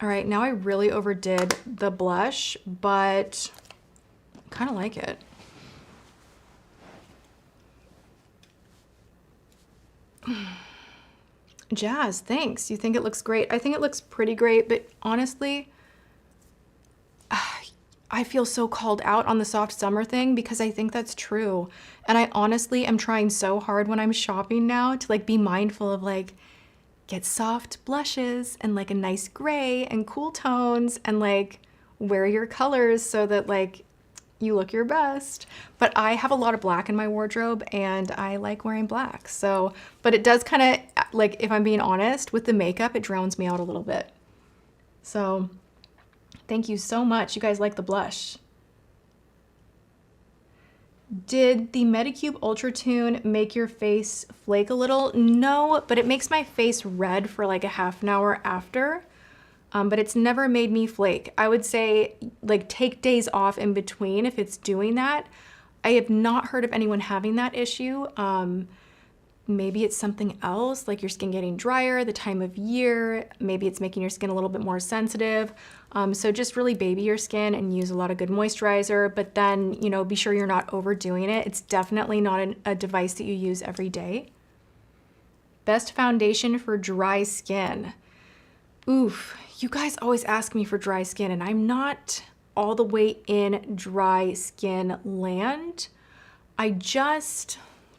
[SPEAKER 2] All right, now I really overdid the blush, but I kind of like it. Jazz, thanks. You think it looks great? I think it looks pretty great, but honestly, I feel so called out on the soft summer thing because I think that's true. And I honestly am trying so hard when I'm shopping now to like be mindful of like, get soft blushes and like a nice gray and cool tones and like wear your colors so that like you look your best. But I have a lot of black in my wardrobe and I like wearing black. So, but it does kind of like, if I'm being honest with the makeup, it drowns me out a little bit. So thank you so much. You guys like the blush. Did the Medicube Ultra Tune make your face flake a little? No, but it makes my face red for like a half an hour after. But it's never made me flake. I would say like take days off in between if it's doing that. I have not heard of anyone having that issue. Maybe it's something else, like your skin getting drier, the time of year, maybe it's making your skin a little bit more sensitive. So just really baby your skin and use a lot of good moisturizer, but then, you know, be sure you're not overdoing it. It's definitely not a device that you use every day. Best foundation for dry skin. Oof, you guys always ask me for dry skin and I'm not all the way in dry skin land.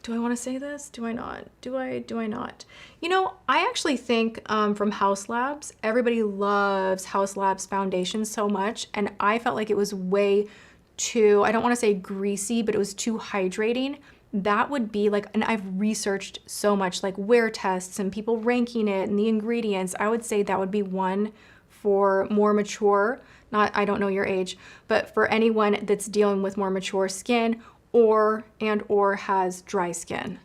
[SPEAKER 2] Do I want to say this? Do I not? Do I not? You know, I actually think from Haus Labs, everybody loves Haus Labs foundation so much. And I felt like it was way too, I don't want to say greasy, but it was too hydrating. That would be like, and I've researched so much like wear tests and people ranking it and the ingredients. I would say that would be one for more mature, I don't know your age, but for anyone that's dealing with more mature skin or has dry skin.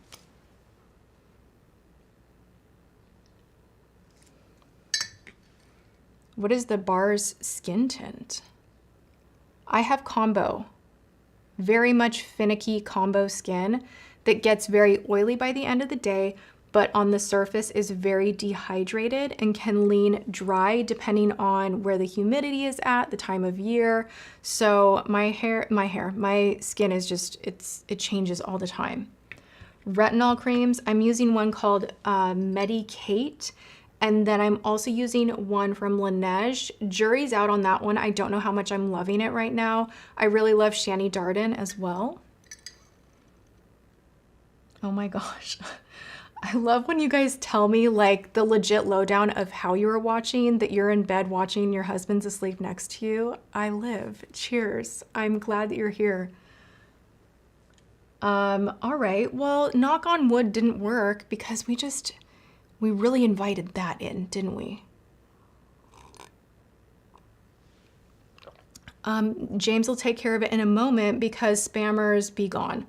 [SPEAKER 2] What is the Bar's skin tint? I have combo, very much finicky combo skin that gets very oily by the end of the day, but on the surface is very dehydrated and can lean dry depending on where the humidity is at, the time of year. So my skin is just, it changes all the time. Retinol creams, I'm using one called Medikate, and then I'm also using one from Laneige. Jury's out on that one. I don't know how much I'm loving it right now. I really love Shani Darden as well. Oh my gosh. I love when you guys tell me like the legit lowdown of how you were watching, that you're in bed watching, your husband's asleep next to you. I live. Cheers. I'm glad that you're here. All right. Well, knock on wood didn't work because we really invited that in, didn't we? James will take care of it in a moment because spammers be gone.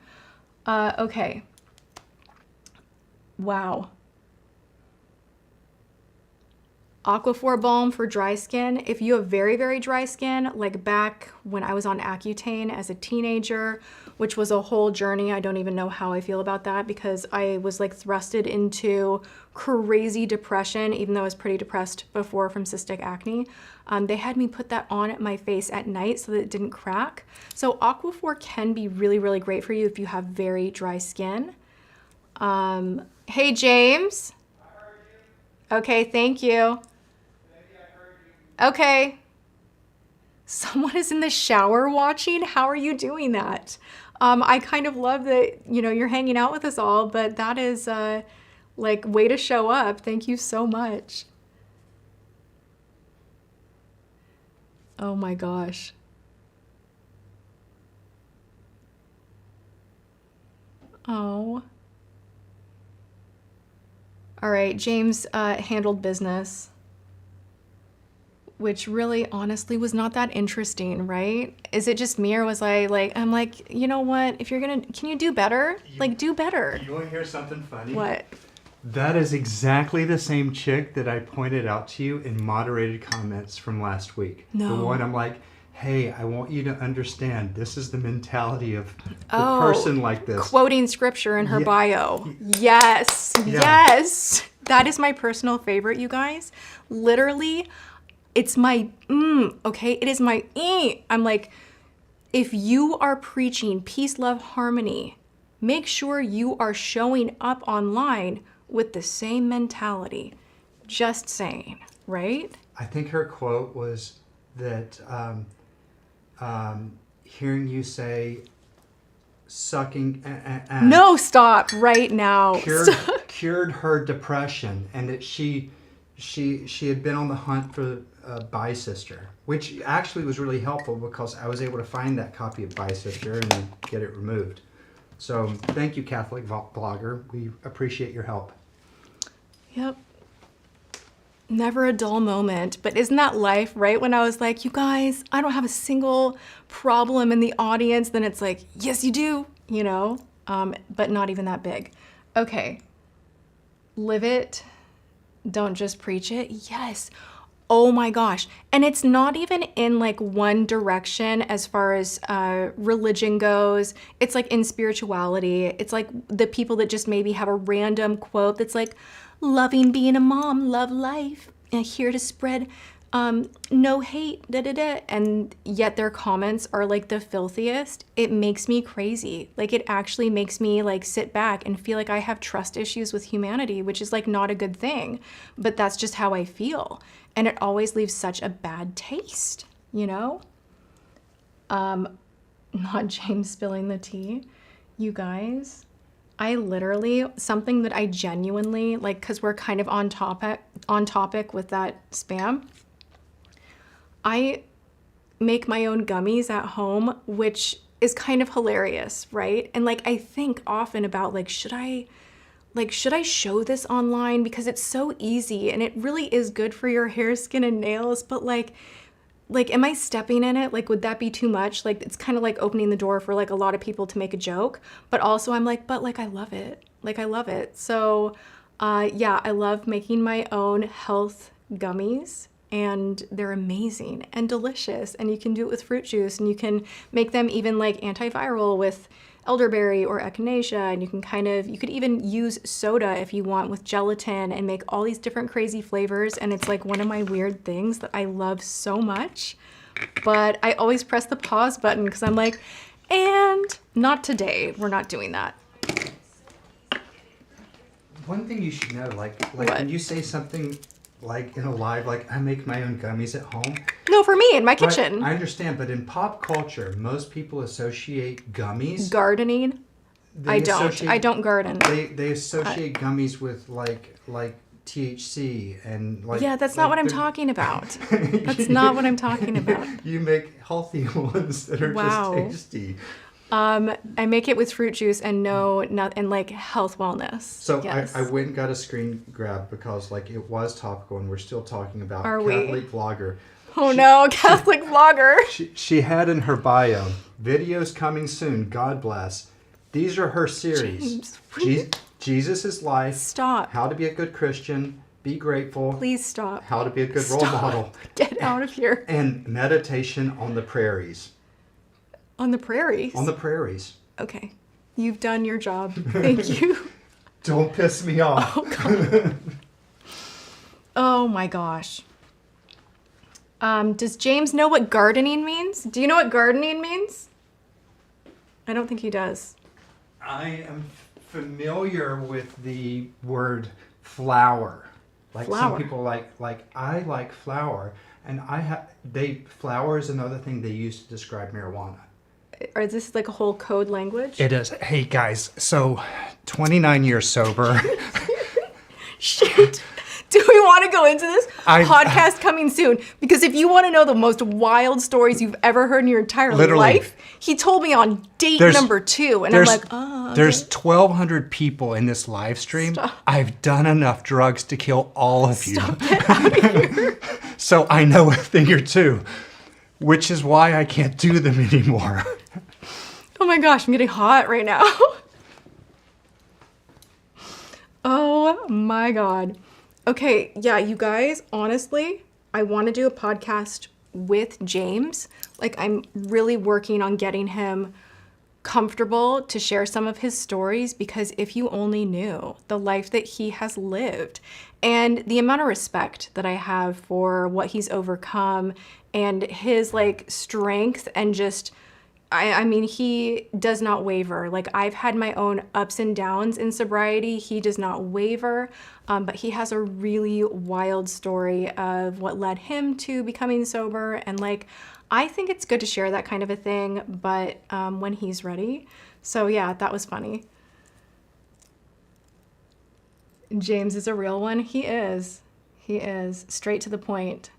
[SPEAKER 2] Okay. Wow. Aquaphor balm for dry skin. If you have very, very dry skin, like back when I was on Accutane as a teenager, which was a whole journey. I don't even know how I feel about that because I was like thrusted into crazy depression, even though I was pretty depressed before from cystic acne. They had me put that on my face at night so that it didn't crack. So Aquaphor can be really, really great for you if you have very dry skin. Hey, James. I heard you. Okay, thank you. Maybe I heard you. Okay. Someone is in the shower watching? How are you doing that? I kind of love that, you know, you're hanging out with us all, but that is like way to show up. Thank you so much. Oh my gosh. Oh. All right, James handled business, which really honestly was not that interesting, right? Is it just me or was I like, I'm like, you know what, if you're gonna, can you do better? Like, do better.
[SPEAKER 3] You want to hear something funny?
[SPEAKER 2] What?
[SPEAKER 3] That is exactly the same chick that I pointed out to you in moderated comments from last week.
[SPEAKER 2] No.
[SPEAKER 3] The one I'm like, hey, I want you to understand this is the mentality of the person like this.
[SPEAKER 2] Quoting scripture in her bio. Yes, yes. That is my personal favorite, you guys. Literally, It's my, okay? It is my, I'm like, if you are preaching peace, love, harmony, make sure you are showing up online with the same mentality. Just saying, right?
[SPEAKER 3] I think her quote was that hearing you say sucking
[SPEAKER 2] no, stop right now.
[SPEAKER 3] cured her depression, and that she had been on the hunt for a Bi Sister, which actually was really helpful because I was able to find that copy of Bi Sister and get it removed. So thank you, Catholic blogger. We appreciate your help.
[SPEAKER 2] Yep. Never a dull moment, but isn't that life, right? When I was like, you guys, I don't have a single problem in the audience, then it's like, yes, you do, you know, but not even that big. Okay. Live it. Don't just preach it. Yes. Oh my gosh. And it's not even in like one direction as far as religion goes. It's like in spirituality. It's like the people that just maybe have a random quote that's like, loving being a mom, love life, and here to spread no hate, and yet their comments are like the filthiest. It makes me crazy. Like it actually makes me like sit back and feel like I have trust issues with humanity, which is like not a good thing, but that's just how I feel. And it always leaves such a bad taste, you know? Not James spilling the tea. You guys, I literally, something that I genuinely, like, because we're kind of on topic with that spam, I make my own gummies at home, which is kind of hilarious, right? And like, I think often about like, should I show this online? Because it's so easy and it really is good for your hair, skin, and nails, but like, am I stepping in it? Like, would that be too much? Like, it's kind of like opening the door for like a lot of people to make a joke, but also I'm like, but like, I love it. Like, I love it. So, yeah, I love making my own health gummies and they're amazing and delicious. And you can do it with fruit juice and you can make them even like antiviral with elderberry or echinacea, and you could even use soda if you want with gelatin and make all these different crazy flavors. And it's like one of my weird things that I love so much, but I always press the pause button because I'm like, and not today, we're not doing that.
[SPEAKER 3] One thing you should know, like
[SPEAKER 2] What?
[SPEAKER 3] when you say something like in a live, like I make my own gummies at home.
[SPEAKER 2] No, for me in my kitchen.
[SPEAKER 3] Right, I understand, but in pop culture, most people associate gummies.
[SPEAKER 2] Gardening. I don't garden.
[SPEAKER 3] They associate gummies with like THC and like.
[SPEAKER 2] Yeah, that's not what I'm talking about. That's not what I'm talking about.
[SPEAKER 3] You make healthy ones that are just tasty.
[SPEAKER 2] I make it with fruit juice and and like health wellness.
[SPEAKER 3] So
[SPEAKER 2] yes.
[SPEAKER 3] I went and got a screen grab because like it was topical and we're still talking about
[SPEAKER 2] Catholic
[SPEAKER 3] vlogger.
[SPEAKER 2] Oh no, Catholic vlogger.
[SPEAKER 3] She had in her bio, videos coming soon, God bless. These are her series. Jesus' life.
[SPEAKER 2] Stop.
[SPEAKER 3] How to be a good Christian. Be grateful.
[SPEAKER 2] Please stop.
[SPEAKER 3] How to be a good role model.
[SPEAKER 2] Get out of here.
[SPEAKER 3] And meditation on the prairies.
[SPEAKER 2] On the prairies?
[SPEAKER 3] On the prairies.
[SPEAKER 2] Okay. You've done your job. Thank you.
[SPEAKER 3] Don't piss me off.
[SPEAKER 2] Oh, God. Oh my gosh. Does James know what gardening means? Do you know what gardening means? I don't think he does.
[SPEAKER 3] I am familiar with the word flower. Like
[SPEAKER 2] flower.
[SPEAKER 3] Some people like I like flower, and flower is another thing they use to describe marijuana.
[SPEAKER 2] Or is this like a whole code language?
[SPEAKER 3] It is. Hey guys, so 29 years sober.
[SPEAKER 2] Shoot. Do we want to go into this? Podcast coming soon. Because if you want to know the most wild stories you've ever heard in your entire life, he told me on date number 2. And I'm like, oh. Okay.
[SPEAKER 3] There's 1,200 people in this live stream.
[SPEAKER 2] Stop.
[SPEAKER 3] I've done enough drugs to kill all of you.
[SPEAKER 2] Get out of here.
[SPEAKER 3] So I know a thing or two, which is why I can't do them anymore.
[SPEAKER 2] Oh my gosh, I'm getting hot right now. Oh my God. Okay, yeah, you guys, honestly, I want to do a podcast with James. Like, I'm really working on getting him comfortable to share some of his stories, because if you only knew the life that he has lived and the amount of respect that I have for what he's overcome and his like strength and just, I mean, he does not waver. Like, I've had my own ups and downs in sobriety. He does not waver, but he has a really wild story of what led him to becoming sober. And like, I think it's good to share that kind of a thing, but when he's ready. So yeah, that was funny. James is a real one. He is. He is. Straight to the point.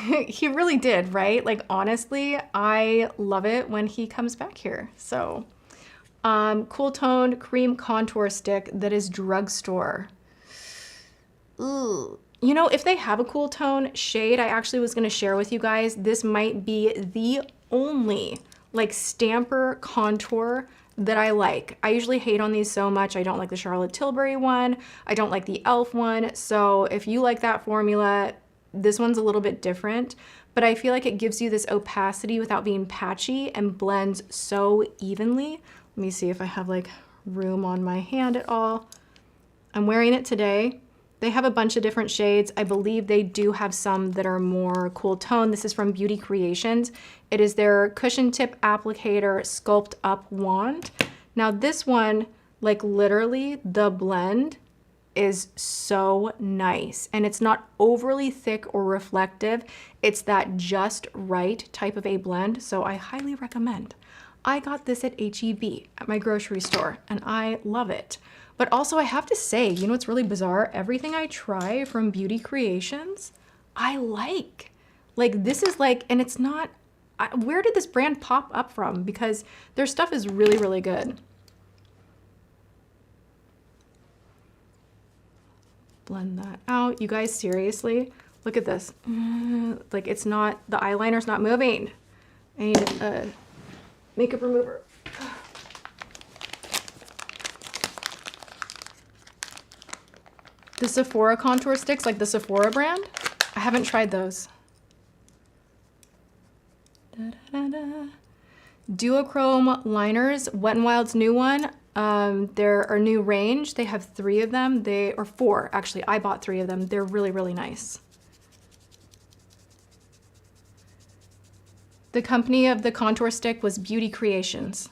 [SPEAKER 2] He really did, right? Like, honestly, I love it when he comes back here. So, Cool Toned Cream Contour Stick that is drugstore. Ooh. You know, if they have a cool tone shade, I actually was going to share with you guys, this might be the only like stamper contour that I like. I usually hate on these so much. I don't like the Charlotte Tilbury one. I don't like the e.l.f. one. So if you like that formula, this one's a little bit different, but I feel like it gives you this opacity without being patchy and blends so evenly. Let me see if I have like room on my hand at all. I'm wearing it today. They have a bunch of different shades. I believe they do have some that are more cool tone. This is from Beauty Creations. It is their cushion tip applicator sculpt up wand. Now this one, like literally the blend is so nice, and it's not overly thick or reflective. It's that just right type of a blend. So I highly recommend. I got this at H-E-B at my grocery store and I love it. But also I have to say, you know what's really bizarre? Everything I try from Beauty Creations, I like. Like, this is like, and it's not, where did this brand pop up from? Because their stuff is really, really good. Blend that out. You guys, seriously, look at this. Like, it's not, the eyeliner's not moving. I need a makeup remover. The Sephora contour sticks, like the Sephora brand, I haven't tried those. Duochrome liners, Wet n Wild's new one. They're our new range. They have 3 of them. Or 4, actually. I bought 3 of them. They're really, really nice. The company of the contour stick was Beauty Creations.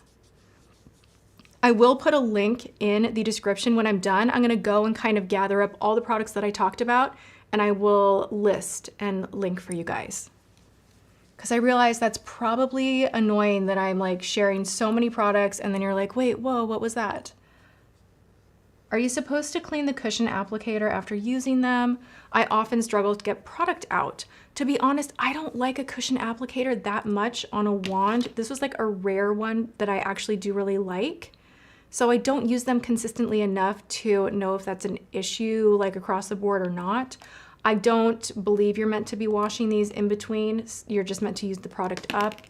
[SPEAKER 2] I will put a link in the description when I'm done. I'm gonna go and kind of gather up all the products that I talked about, and I will list and link for you guys. Because I realize that's probably annoying that I'm like sharing so many products and then you're like, wait, whoa, what was that? Are you supposed to clean the cushion applicator after using them? I often struggle to get product out. To be honest, I don't like a cushion applicator that much on a wand. This was like a rare one that I actually do really like. So I don't use them consistently enough to know if that's an issue like across the board or not. I don't believe you're meant to be washing these in between. You're just meant to use the product up.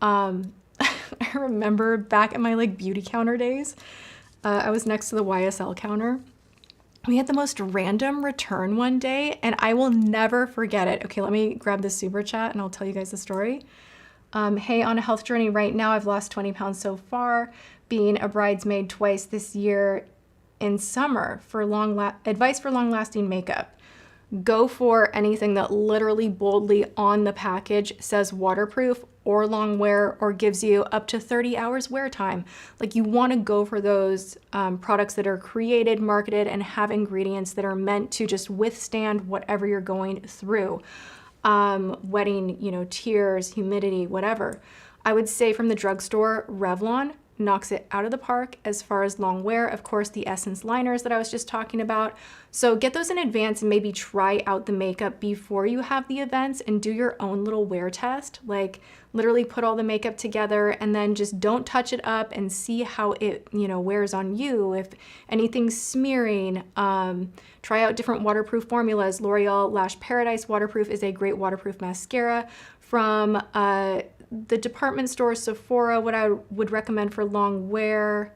[SPEAKER 2] I remember back at my like beauty counter days, I was next to the YSL counter. We had the most random return one day and I will never forget it. Okay, let me grab this super chat and I'll tell you guys the story. Hey, on a health journey right now, I've lost 20 pounds so far. Being a bridesmaid twice this year in summer for advice for long-lasting makeup. Go for anything that literally boldly on the package says waterproof or long wear or gives you up to 30 hours wear time. Like, you want to go for those products that are created, marketed, and have ingredients that are meant to just withstand whatever you're going through. Wetting, you know, tears, humidity, whatever. I would say from the drugstore, Revlon knocks it out of the park as far as long wear. Of course, the Essence liners that I was just talking about. So get those in advance and maybe try out the makeup before you have the events and do your own little wear test. Like, literally put all the makeup together and then just don't touch it up and see how it, you know, wears on you. If anything's smearing, try out different waterproof formulas. L'Oreal Lash Paradise Waterproof is a great waterproof mascara. From the department store Sephora, what I would recommend for long wear,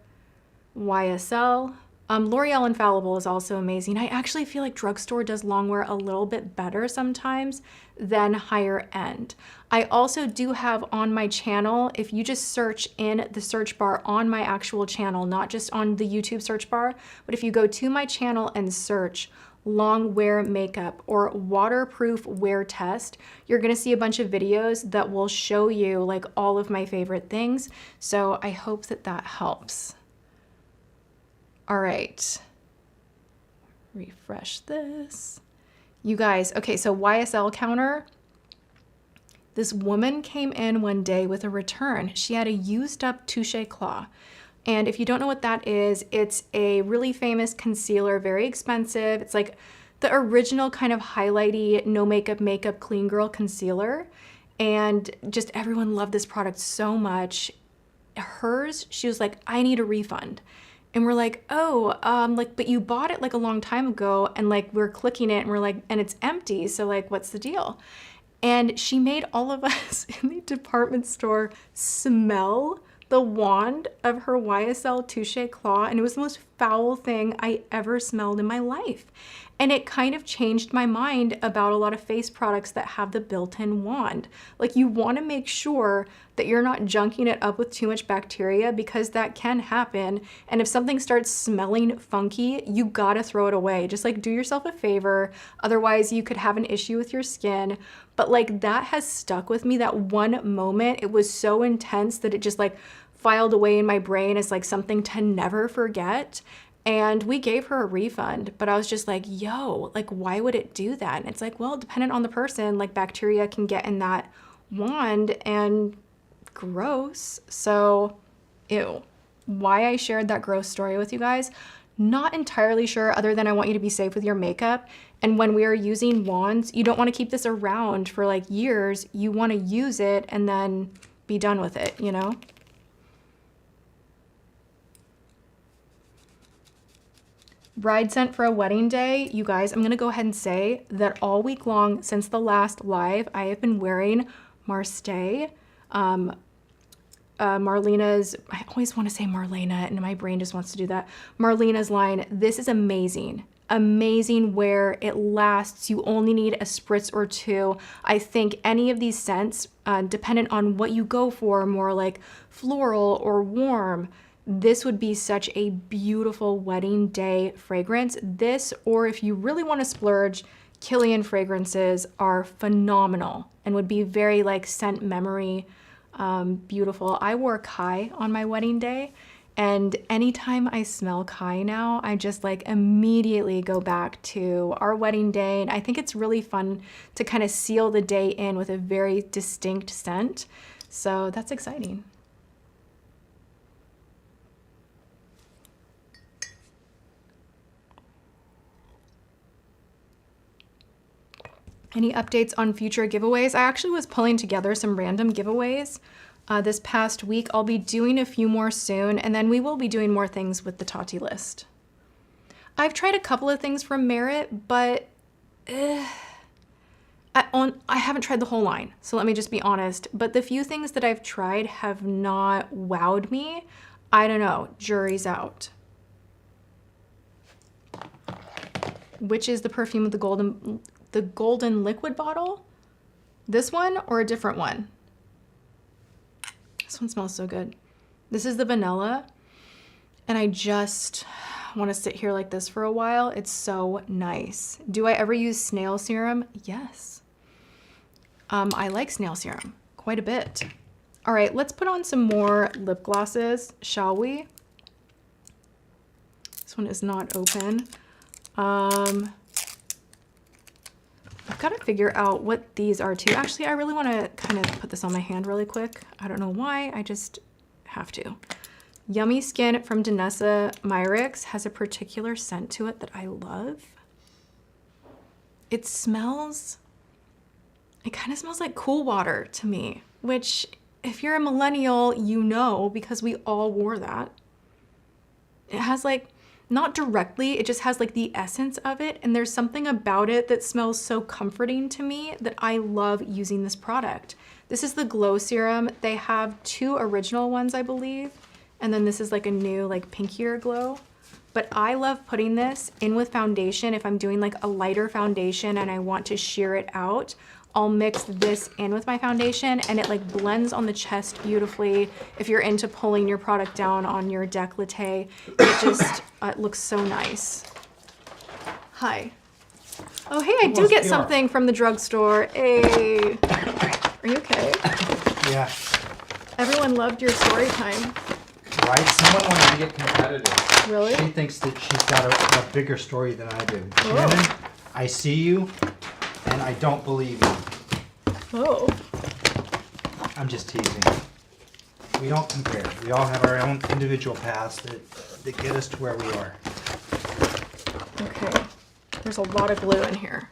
[SPEAKER 2] YSL. L'Oreal Infallible is also amazing. I actually feel like drugstore does longwear a little bit better sometimes than higher end. I also do have on my channel, if you just search in the search bar on my actual channel, not just on the YouTube search bar, but if you go to my channel and search long wear makeup or waterproof wear test, you're gonna see a bunch of videos that will show you like all of my favorite things. So I hope that that helps. All right, refresh this. You guys, okay, so YSL counter. This woman came in one day with a return. She had a used up Touche Claw. And if you don't know what that is, it's a really famous concealer, very expensive. It's like the original kind of highlighty, no makeup clean girl concealer. And just everyone loved this product so much. Hers, she was like, I need a refund. And we're like, oh, like, but you bought it like a long time ago, and like we're clicking it and we're like, and it's empty. So like, what's the deal? And she made all of us in the department store smell the wand of her YSL Touche Claw, and it was the most foul thing I ever smelled in my life. And it kind of changed my mind about a lot of face products that have the built-in wand. Like, you want to make sure that you're not junking it up with too much bacteria, because that can happen. And if something starts smelling funky, you gotta throw it away. Just like do yourself a favor. Otherwise you could have an issue with your skin. But like, that has stuck with me. That one moment, it was so intense that it just like filed away in my brain as like something to never forget. And we gave her a refund, but I was just like, yo, like, why would it do that? And it's like, well, dependent on the person, like bacteria can get in that wand and gross. So, ew. Why I shared that gross story with you guys, not entirely sure, other than I want you to be safe with your makeup. And when we are using wands, you don't want to keep this around for like years. You want to use it and then be done with it, you know? Bride scent for a wedding day. You guys, I'm gonna go ahead and say that all week long since the last live, I have been wearing Marste, Marlena's, I always want to say Marlena and my brain just wants to do that. Marlena's line. This is amazing. Amazing wear. It lasts. You only need a spritz or two. I think any of these scents, dependent on what you go for, more like floral or warm, this would be such a beautiful wedding day fragrance. This, or if you really want to splurge, Killian fragrances are phenomenal and would be very like scent memory, beautiful. I wore Kai on my wedding day, and anytime I smell Kai now, I just like immediately go back to our wedding day. And I think it's really fun to kind of seal the day in with a very distinct scent. So that's exciting. Any updates on future giveaways? I actually was pulling together some random giveaways this past week. I'll be doing a few more soon, and then we will be doing more things with the Tati list. I've tried a couple of things from Merit, but I haven't tried the whole line, so let me just be honest. But the few things that I've tried have not wowed me. I don't know, jury's out. Which is the perfume with the golden liquid bottle? This one or a different one? This one smells so good. This is the vanilla, and I just want to sit here like this for a while. It's so nice. Do I ever use snail serum? Yes. I like snail serum quite a bit. All right, let's put on some more lip glosses, shall we? This one is not open. I've got to figure out what these are too. Actually, I really want to kind of put this on my hand really quick. I don't know why, I just have to. Yummy Skin from Danessa Myricks has a particular scent to it that I love. It kind of smells like cool water to me, which if you're a millennial, you know, because we all wore that. It has like, not directly, it just has like the essence of it, and there's something about it that smells so comforting to me that I love using this product. This is the Glow Serum. They have two original ones, I believe, and then this is like a new, like pinkier glow. but I love putting this in with foundation. If I'm doing like a lighter foundation and I want to sheer it out, I'll mix this in with my foundation and it like blends on the chest beautifully. If you're into pulling your product down on your décolleté, it just it looks so nice. Hi. Oh, hey, I do get something from the drugstore. Hey. Are you okay?
[SPEAKER 3] Yeah.
[SPEAKER 2] Everyone loved your story time.
[SPEAKER 3] Right? Someone wanted to get competitive.
[SPEAKER 2] Really?
[SPEAKER 3] She thinks that she's got a bigger story than I do.
[SPEAKER 2] Oh.
[SPEAKER 3] Shannon, I see you, and I don't believe you.
[SPEAKER 2] Oh.
[SPEAKER 3] I'm just teasing. We don't compare. We all have our own individual paths that get us to where we are.
[SPEAKER 2] Okay. There's a lot of glue in here.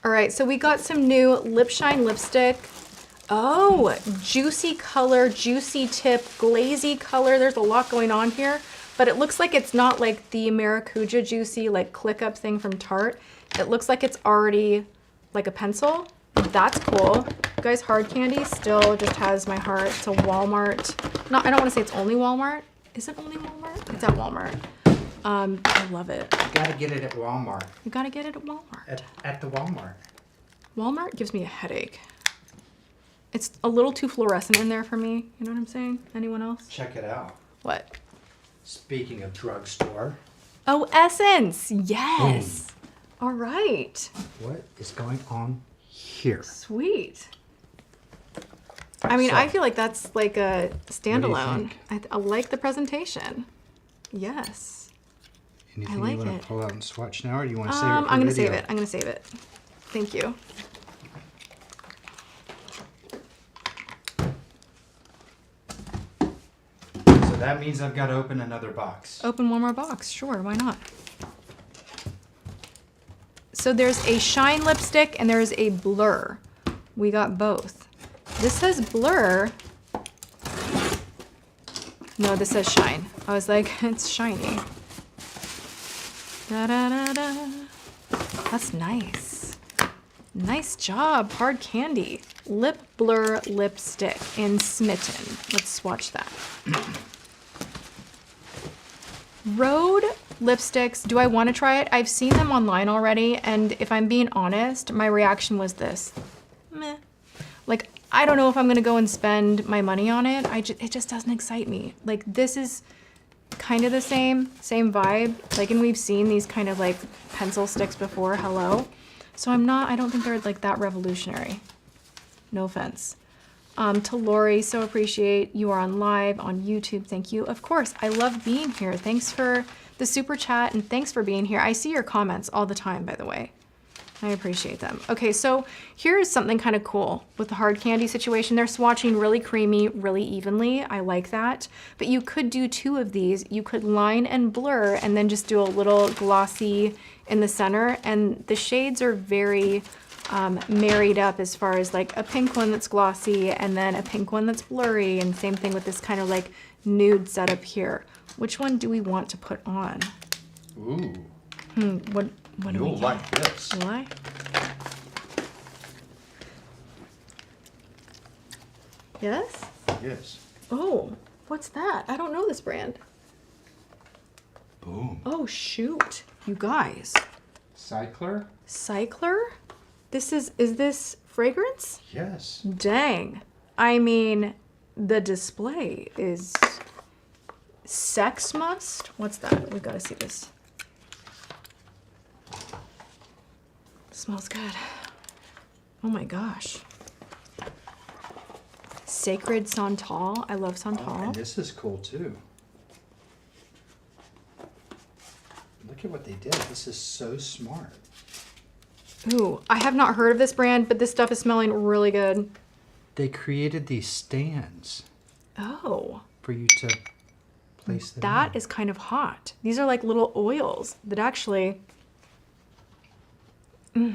[SPEAKER 2] All right, so we got some new Lip Shine lipstick. Oh, juicy color, juicy tip, glazy color. There's a lot going on here, but it looks like it's not like the Maracuja juicy like click up thing from Tarte. It looks like it's already like a pencil. That's cool. You guys, hard candy still just has my heart. It's a Walmart. No, I don't want to say it's only Walmart. Is it only Walmart? It's at Walmart. I love it.
[SPEAKER 3] You gotta get it at Walmart.
[SPEAKER 2] You gotta get it at Walmart.
[SPEAKER 3] At the Walmart.
[SPEAKER 2] Walmart gives me a headache. It's a little too fluorescent in there for me. You know what I'm saying? Anyone else?
[SPEAKER 3] Check it out.
[SPEAKER 2] What?
[SPEAKER 3] Speaking of drugstore.
[SPEAKER 2] Oh, Essence. Yes. All right.
[SPEAKER 3] What is going on here?
[SPEAKER 2] Sweet. I mean,
[SPEAKER 3] So,
[SPEAKER 2] I feel like that's like a standalone.
[SPEAKER 3] think?
[SPEAKER 2] I like the presentation. Yes.
[SPEAKER 3] Anything
[SPEAKER 2] like
[SPEAKER 3] you want
[SPEAKER 2] it.
[SPEAKER 3] to pull out and swatch now, or do you want to save it for
[SPEAKER 2] I'm gonna
[SPEAKER 3] video?
[SPEAKER 2] save it. I'm gonna save it. Thank you.
[SPEAKER 3] So that means I've got to open another box.
[SPEAKER 2] Open one more box. Sure, why not? So there's a Shine lipstick and there's a Blur. We got both. This says Blur. No, this says Shine. I was like, it's shiny. Da da da da. That's nice. Nice job, hard candy. Lip Blur lipstick in Smitten. Let's swatch that. Rhode lipsticks, do I want to try it? I've seen them online already, and if I'm being honest, my reaction was this. Meh. Like, I don't know if I'm going to go and spend my money on it. It just doesn't excite me. Like, this is kind of the same vibe. Like, and we've seen these kind of like pencil sticks before, hello. So I don't think they're like that revolutionary. No offense. To Lori, so appreciate you are on live on YouTube. Thank you. Of course, I love being here. Thanks for the super chat and thanks for being here. I see your comments all the time, by the way. I appreciate them. Okay, so here's something kind of cool with the hard candy situation. They're swatching really creamy, really evenly. I like that. But you could do two of these. You could line and blur and then just do a little glossy in the center. And the shades are very married up as far as like a pink one that's glossy and then a pink one that's blurry, and same thing with this kind of like nude setup here. Which one do we want to put on?
[SPEAKER 1] Ooh.
[SPEAKER 2] What do we
[SPEAKER 1] You'll
[SPEAKER 2] get?
[SPEAKER 1] like this.
[SPEAKER 2] Will I? Yes?
[SPEAKER 1] Yes.
[SPEAKER 2] Oh, what's that? I don't know this brand.
[SPEAKER 1] Boom.
[SPEAKER 2] Oh, shoot. You guys.
[SPEAKER 3] Cyklar?
[SPEAKER 2] Cyklar? Is this fragrance?
[SPEAKER 1] Yes.
[SPEAKER 2] Dang. I mean, the display is Sex Must. What's that? We gotta see this. Smells good. Oh my gosh. Sacred Santal. I love Santal.
[SPEAKER 3] Oh, and this is cool too. Look at what they did. This is so smart.
[SPEAKER 2] Ooh, I have not heard of this brand, but this stuff is smelling really good.
[SPEAKER 3] They created these stands
[SPEAKER 2] Oh,
[SPEAKER 3] for you to place them
[SPEAKER 2] that
[SPEAKER 3] in.
[SPEAKER 2] is kind of hot. These are like little oils that actually...
[SPEAKER 3] You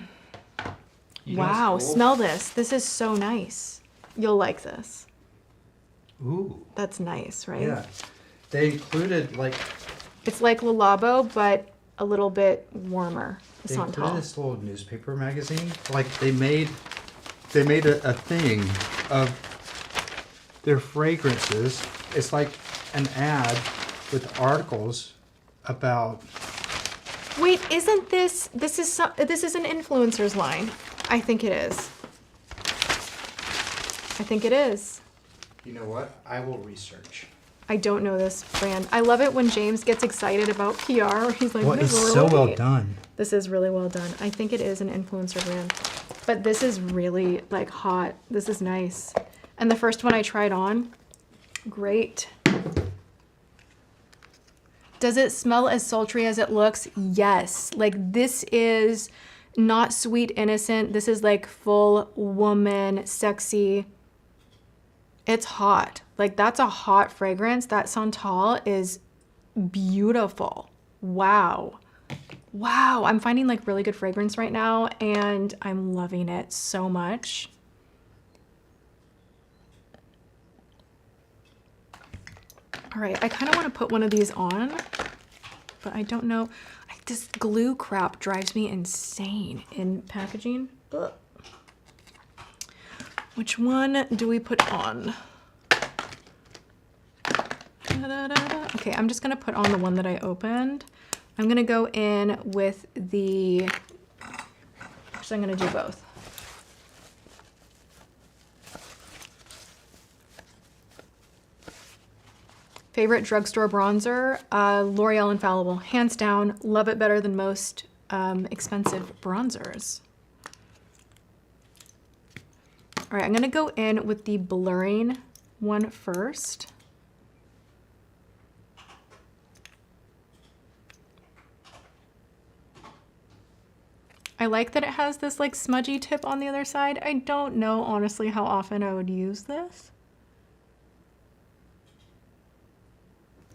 [SPEAKER 3] know
[SPEAKER 2] Wow,
[SPEAKER 3] what's cool?
[SPEAKER 2] smell this. This is so nice. You'll like this.
[SPEAKER 3] Ooh.
[SPEAKER 2] That's nice, right?
[SPEAKER 3] Yeah. They included like
[SPEAKER 2] It's like Le Labo, but a little bit warmer. The
[SPEAKER 3] they included
[SPEAKER 2] Santal.
[SPEAKER 3] this little newspaper magazine. Like they made a thing of their fragrances. It's like an ad with articles about.
[SPEAKER 2] Wait, isn't this is an influencer's line? I think it is. I think it is.
[SPEAKER 3] You know what? I will research.
[SPEAKER 2] I don't know this brand. I love it when James gets excited about PR. He's like,
[SPEAKER 3] Well,
[SPEAKER 2] this
[SPEAKER 3] it's
[SPEAKER 2] is
[SPEAKER 3] so
[SPEAKER 2] really
[SPEAKER 3] well
[SPEAKER 2] neat.
[SPEAKER 3] done.
[SPEAKER 2] This is really well done. I think it is an influencer brand. But this is really like hot. This is nice. And the first one I tried on, great. Does it smell as sultry as it looks? Yes. Like this is not sweet innocent. This is like full woman, sexy. It's hot. Like that's a hot fragrance. That Santal is beautiful. Wow. Wow. I'm finding like really good fragrance right now and I'm loving it so much. All right, I kind of want to put one of these on, but I don't know. This glue crap drives me insane in packaging. Ugh. Which one do we put on? Da-da-da-da. Okay, I'm just going to put on the one that I opened. I'm going to go in with the, actually I'm going to do both. Favorite drugstore bronzer, L'Oreal Infallible. Hands down, love it better than most expensive bronzers. All right, I'm gonna go in with the blurring one first. I like that it has this like smudgy tip on the other side. I don't know honestly how often I would use this.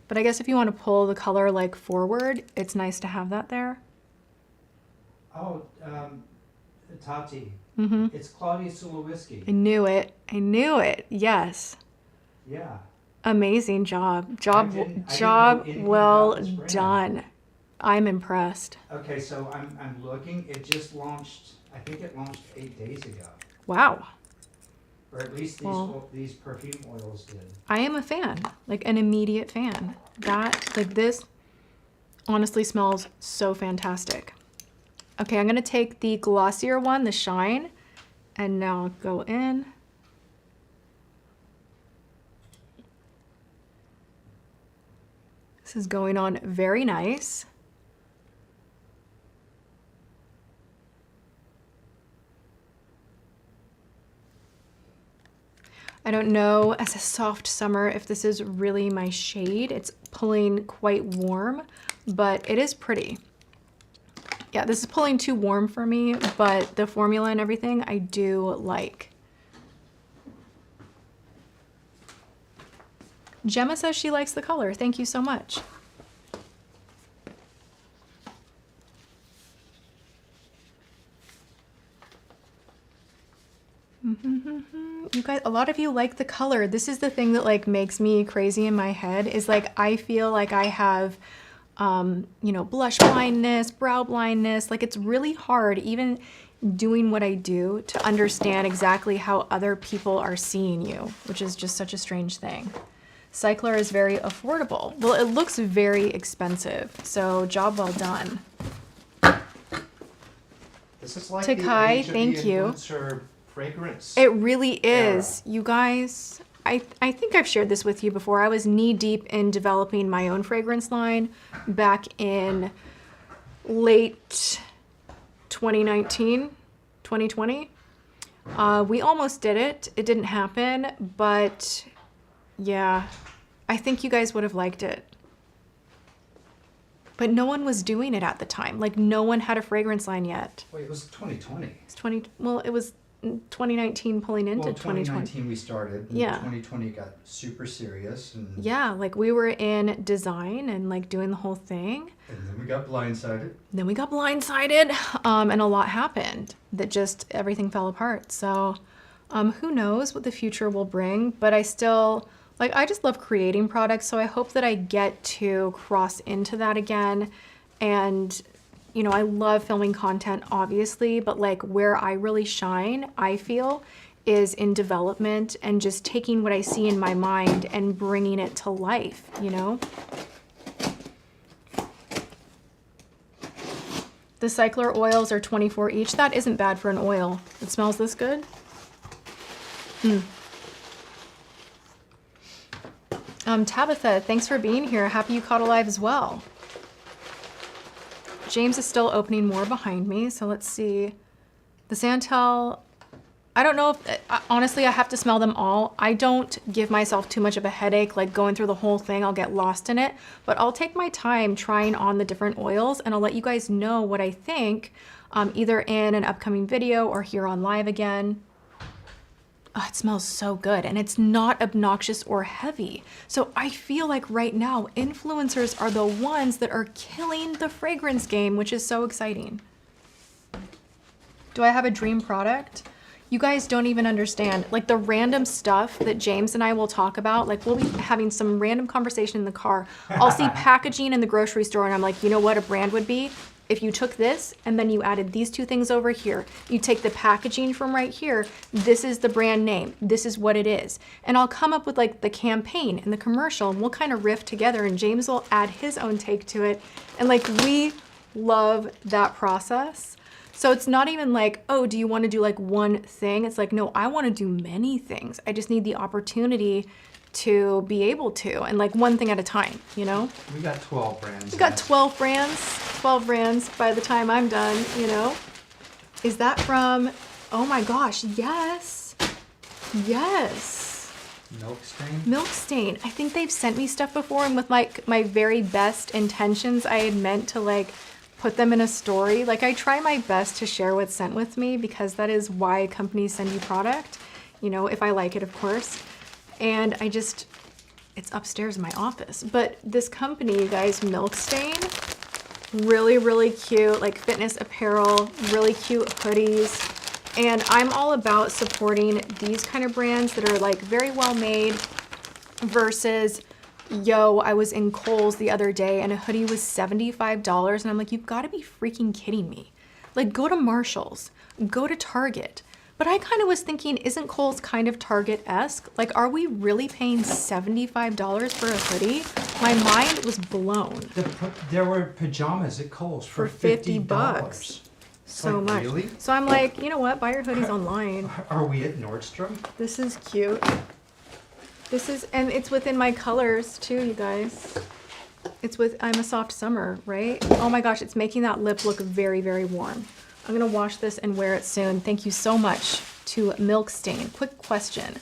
[SPEAKER 2] But I guess if you want to pull the color like forward, it's nice to have that there.
[SPEAKER 3] Oh, Tati.
[SPEAKER 2] Mm-hmm.
[SPEAKER 3] It's Claudio Sulky.
[SPEAKER 2] I knew it. I knew it. Yes.
[SPEAKER 3] Yeah.
[SPEAKER 2] Amazing job.
[SPEAKER 3] I didn't know
[SPEAKER 2] Job
[SPEAKER 3] anything
[SPEAKER 2] well
[SPEAKER 3] about this brand.
[SPEAKER 2] done. I'm impressed.
[SPEAKER 3] Okay, so I'm looking. It just launched. I think it launched 8 days ago,
[SPEAKER 2] Wow.
[SPEAKER 3] or at least these perfume oils did.
[SPEAKER 2] I am a fan, like an immediate fan. That, like this, honestly smells so fantastic. Okay, I'm gonna take the glossier one, the Shine, and now go in. This is going on very nice. I don't know, as a soft summer, if this is really my shade. It's pulling quite warm, but it is pretty. Yeah, this is pulling too warm for me, but the formula and everything I do like. Gemma says she likes the color. Thank you so much. You guys, a lot of you like the color. This is the thing that like makes me crazy in my head is like, I feel like I have, you know, blush blindness, brow blindness. Like it's really hard even doing what I do to understand exactly how other people are seeing you, which is just such a strange thing. Cyklar is very affordable. Well, it looks very expensive. So job well done.
[SPEAKER 3] This is like
[SPEAKER 2] Takai,
[SPEAKER 3] the age of
[SPEAKER 2] thank
[SPEAKER 3] the
[SPEAKER 2] you.
[SPEAKER 3] influencer fragrance.
[SPEAKER 2] It really is. You guys, I think I've shared this with you before. I was knee deep in developing my own fragrance line back in late 2019, 2020. We almost did it. It didn't happen, but yeah, I think you guys would have liked it. But no one was doing it at the time. Like no one had a fragrance line yet.
[SPEAKER 3] Wait, it was 2020.
[SPEAKER 2] It was 2019 pulling into 2020.
[SPEAKER 3] 2019 we started. And
[SPEAKER 2] Yeah.
[SPEAKER 3] 2020 got super serious. And
[SPEAKER 2] Yeah, like we were in design and like doing the whole thing.
[SPEAKER 3] then we got blindsided.
[SPEAKER 2] Then we got blindsided, and a lot happened that just everything fell apart. So who knows what the future will bring, but I still, like, I just love creating products. So I hope that I get to cross into that again. And, you know, I love filming content, obviously, but like where I really shine, I feel, is in development and just taking what I see in my mind and bringing it to life, you know? The Cyklar oils are 24 each. That isn't bad for an oil. It smells this good. Tabitha, thanks for being here. Happy you caught alive as well. James is still opening more behind me, so let's see. The Santal, I don't know if, honestly, I have to smell them all. I don't give myself too much of a headache, like going through the whole thing, I'll get lost in it. But I'll take my time trying on the different oils, and I'll let you guys know what I think, either in an upcoming video or here on live again. Oh, it smells so good, and it's not obnoxious or heavy. So I feel like right now, influencers are the ones that are killing the fragrance game, which is so exciting. Do I have a dream product? You guys don't even understand. Like the random stuff that James and I will talk about, like we'll be having some random conversation in the car. I'll see packaging in the grocery store and I'm like, you know what a brand would be? If you took this and then you added these two things over here, you take the packaging from right here, this is the brand name, this is what it is. And I'll come up with like the campaign and the commercial and we'll kind of riff together and James will add his own take to it. And like we love that process. So it's not even like, oh, do you want to do like one thing? It's like, no, I want to do many things. I just need the opportunity to be able to, and like one thing at a time, you know?
[SPEAKER 3] We got 12 brands.
[SPEAKER 2] We got 12 brands by the time I'm done, you know? Is that from, oh my gosh, yes. Yes.
[SPEAKER 3] Milk stain?
[SPEAKER 2] Milk stain. I think they've sent me stuff before and with like my very best intentions, I had meant to like put them in a story. Like I try my best to share what's sent with me because that is why companies send you product, you know, if I like it, of course. And I just, it's upstairs in my office. But this company, you guys, Milk Stain, really, really cute, like fitness apparel, really cute hoodies. And I'm all about supporting these kind of brands that are like very well made versus, yo, I was in Kohl's the other day and a hoodie was $75 and I'm like, you've got to be freaking kidding me. Like go to Marshall's, go to Target. But I kind of was thinking, isn't Kohl's kind of Target-esque? Like, are we really paying $75 for a hoodie? My mind was blown.
[SPEAKER 3] There were pajamas at Kohl's for
[SPEAKER 2] $50. So
[SPEAKER 3] like,
[SPEAKER 2] much.
[SPEAKER 3] Really?
[SPEAKER 2] So I'm like, you know what? Buy your hoodies online.
[SPEAKER 3] Are we at Nordstrom?
[SPEAKER 2] This is cute. This is, and it's within my colors too, you guys. It's with, I'm a soft summer, right? Oh my gosh, it's making that lip look very, very warm. I'm gonna wash this and wear it soon. Thank you so much to Milk Stain. Quick question.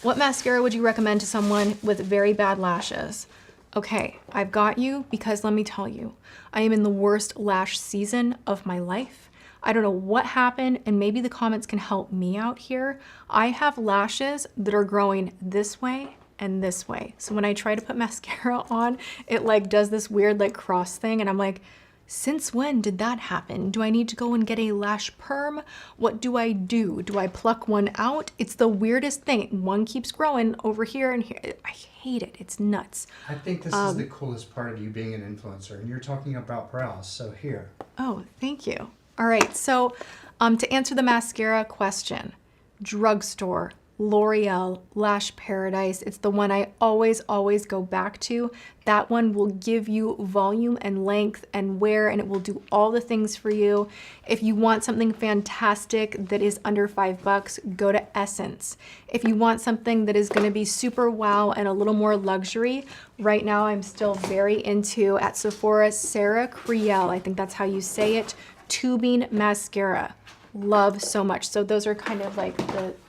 [SPEAKER 2] What mascara would you recommend to someone with very bad lashes? Okay, I've got you because let me tell you, I am in the worst lash season of my life. I don't know what happened and maybe the comments can help me out here. I have lashes that are growing this way and this way. So when I try to put mascara on, it like does this weird like cross thing and I'm like, since when did that happen? Do I need to go and get a lash perm? What do I do? Do I pluck one out? It's the weirdest thing. One keeps growing over here and here. I hate it. It's nuts.
[SPEAKER 3] I think this is the coolest part of you being an influencer. And you're talking about brows, so here.
[SPEAKER 2] Oh, thank you. All right, so to answer the mascara question, drugstore, L'Oreal, Lash Paradise. It's the one I always go back to. That one will give you volume and length and wear, and it will do all the things for you. If you want something fantastic that is under $5, go to Essence. If you want something that is gonna be super wow and a little more luxury, right now I'm still very into, at Sephora, Sarah Criel, I think that's how you say it, tubing mascara. Love so much. So those are kind of like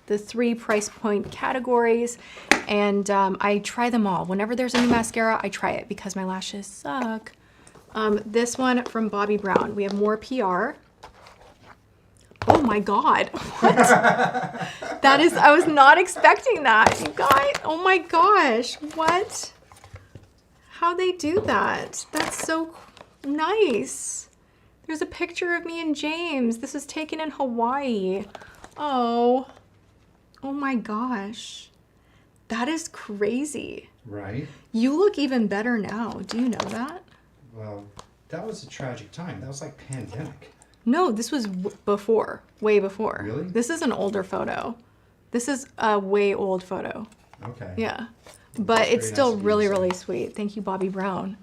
[SPEAKER 2] the 3 price point categories, and I try them all. Whenever there's a new mascara, I try it because my lashes suck. This one from Bobbi Brown. We have more PR. Oh my God, what? That is, I was not expecting that, you guys. Oh my gosh, what? How'd they do that? That's so nice. There's a picture of me and James. This was taken in Hawaii. Oh my gosh. That is crazy.
[SPEAKER 3] Right?
[SPEAKER 2] You look even better now. Do you know that?
[SPEAKER 3] Well, that was a tragic time. That was like pandemic.
[SPEAKER 2] No, this was before, way before.
[SPEAKER 3] Really?
[SPEAKER 2] This is an older photo. This is a way old photo.
[SPEAKER 3] Okay.
[SPEAKER 2] Yeah. But it's
[SPEAKER 3] very
[SPEAKER 2] still
[SPEAKER 3] nice of you to
[SPEAKER 2] really,
[SPEAKER 3] say.
[SPEAKER 2] really sweet. Thank you, Bobbi Brown.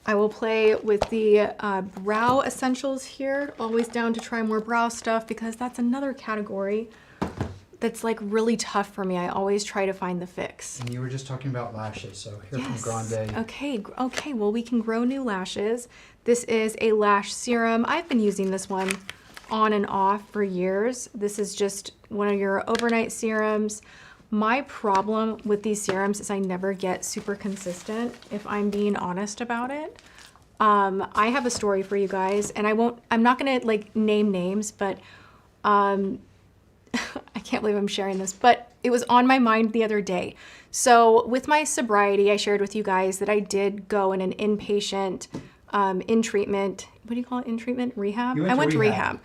[SPEAKER 2] I will play with the brow essentials here. Always down to try more brow stuff because that's another category that's like really tough for me. I always try to find the fix.
[SPEAKER 3] And you were just talking about lashes, so here
[SPEAKER 2] Yes.
[SPEAKER 3] from Grande.
[SPEAKER 2] Okay, well we can grow new lashes. This is a lash serum. I've been using this one on and off for years. This is just one of your overnight serums. My problem with these serums is I never get super consistent, if I'm being honest about it. I have a story for you guys, and I'm not gonna like name names, but I can't believe I'm sharing this, but it was on my mind the other day. So with my sobriety, I shared with you guys that I did go in an inpatient, in treatment, what do you call it, in treatment? Rehab? I went to rehab.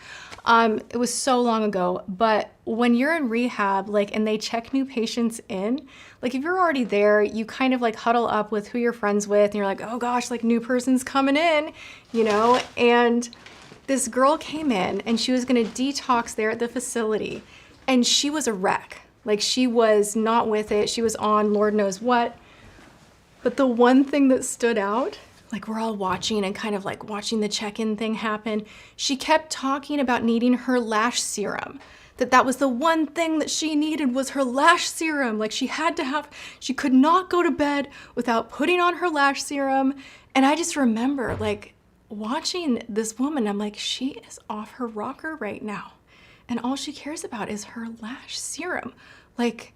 [SPEAKER 2] It was so long ago, but when you're in rehab, like, and they check new patients in, like if you're already there, you kind of like huddle up with who you're friends with, and you're like, oh gosh, like new person's coming in, you know? And this girl came in and she was gonna detox there at the facility, and she was a wreck. Like she was not with it. She was on Lord knows what. But the one thing that stood out, like we're all watching and kind of like watching the check-in thing happen, she kept talking about needing her lash serum. That was the one thing that she needed, was her lash serum. Like she could not go to bed without putting on her lash serum. And I just remember like watching this woman, I'm like, she is off her rocker right now. And all she cares about is her lash serum. Like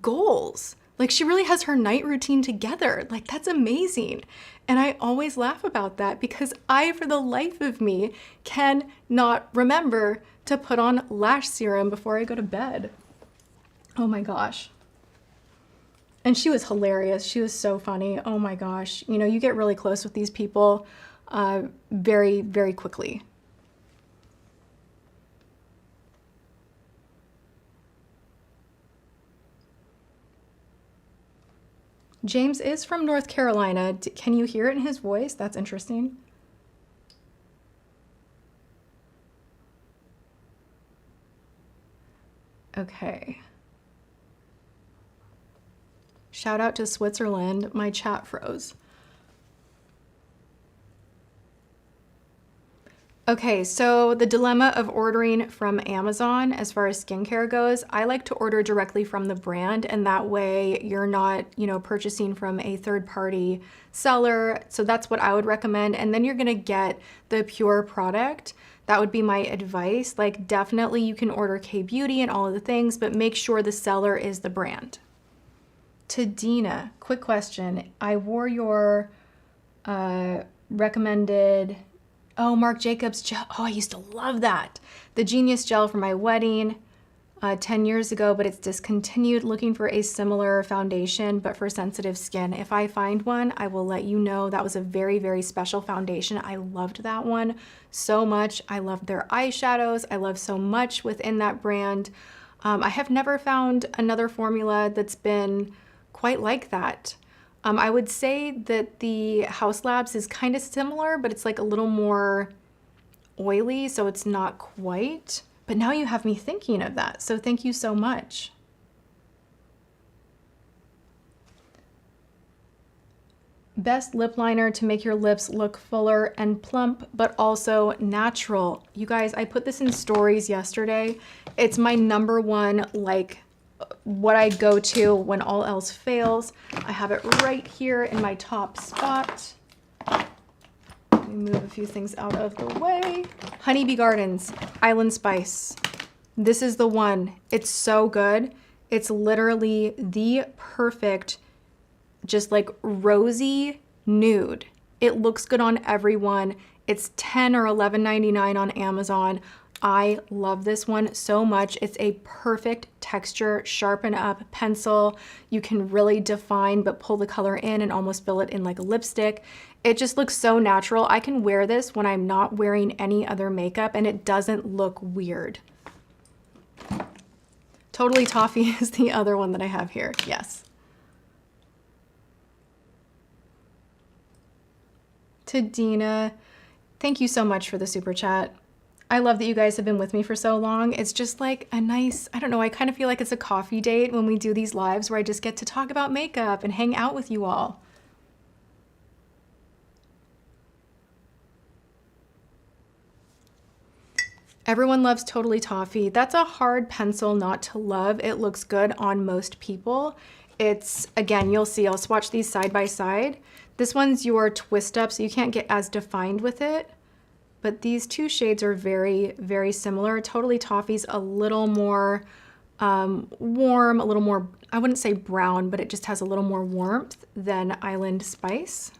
[SPEAKER 2] goals. Like she really has her night routine together. Like that's amazing. And I always laugh about that because I, for the life of me, cannot remember to put on lash serum before I go to bed. Oh my gosh. And she was hilarious. She was so funny. Oh my gosh. You know, you get really close with these people very, very quickly. James is from North Carolina. Can you hear it in his voice? That's interesting. Okay. Shout out to Switzerland. My chat froze. Okay, so the dilemma of ordering from Amazon as far as skincare goes, I like to order directly from the brand, and that way you're not, you know, purchasing from a third-party seller. So that's what I would recommend. And then you're gonna get the pure product. That would be my advice. Like definitely you can order K-Beauty and all of the things, but make sure the seller is the brand. To Dina, quick question. I wore your recommended, oh, Marc Jacobs gel. Oh, I used to love that. The Genius gel for my wedding 10 years ago, but it's discontinued. Looking for a similar foundation, but for sensitive skin. If I find one, I will let you know. That was a very, very special foundation. I loved that one so much. I loved their eyeshadows. I love so much within that brand. I have never found another formula that's been quite like that. I would say that the Haus Labs is kind of similar, but it's like a little more oily, so it's not quite. But now you have me thinking of that, so thank you so much. Best lip liner to make your lips look fuller and plump, but also natural. You guys, I put this in stories yesterday. It's my #1, like, what I go to when all else fails. I have it right here in my top spot. Let me move a few things out of the way. Honeybee Gardens Island Spice. This is the one. It's so good. It's literally the perfect, just like rosy nude. It looks good on everyone. It's $10 or $11.99 on Amazon. I love this one so much. It's a perfect texture, sharpen up pencil. You can really define but pull the color in and almost fill it in like a lipstick. It just looks so natural. I can wear this when I'm not wearing any other makeup and it doesn't look weird. Totally Toffee is the other one that I have here, yes. To Dina, thank you so much for the super chat. I love that you guys have been with me for so long. It's just like a nice, I don't know, I kind of feel like it's a coffee date when we do these lives where I just get to talk about makeup and hang out with you all. Everyone loves Totally Toffee. That's a hard pencil not to love. It looks good on most people. It's, again, you'll see, I'll swatch these side by side. This one's your twist up, so you can't get as defined with it. But these two shades are very, very similar. Totally Toffee's a little more warm, a little more, I wouldn't say brown, but it just has a little more warmth than Island Spice.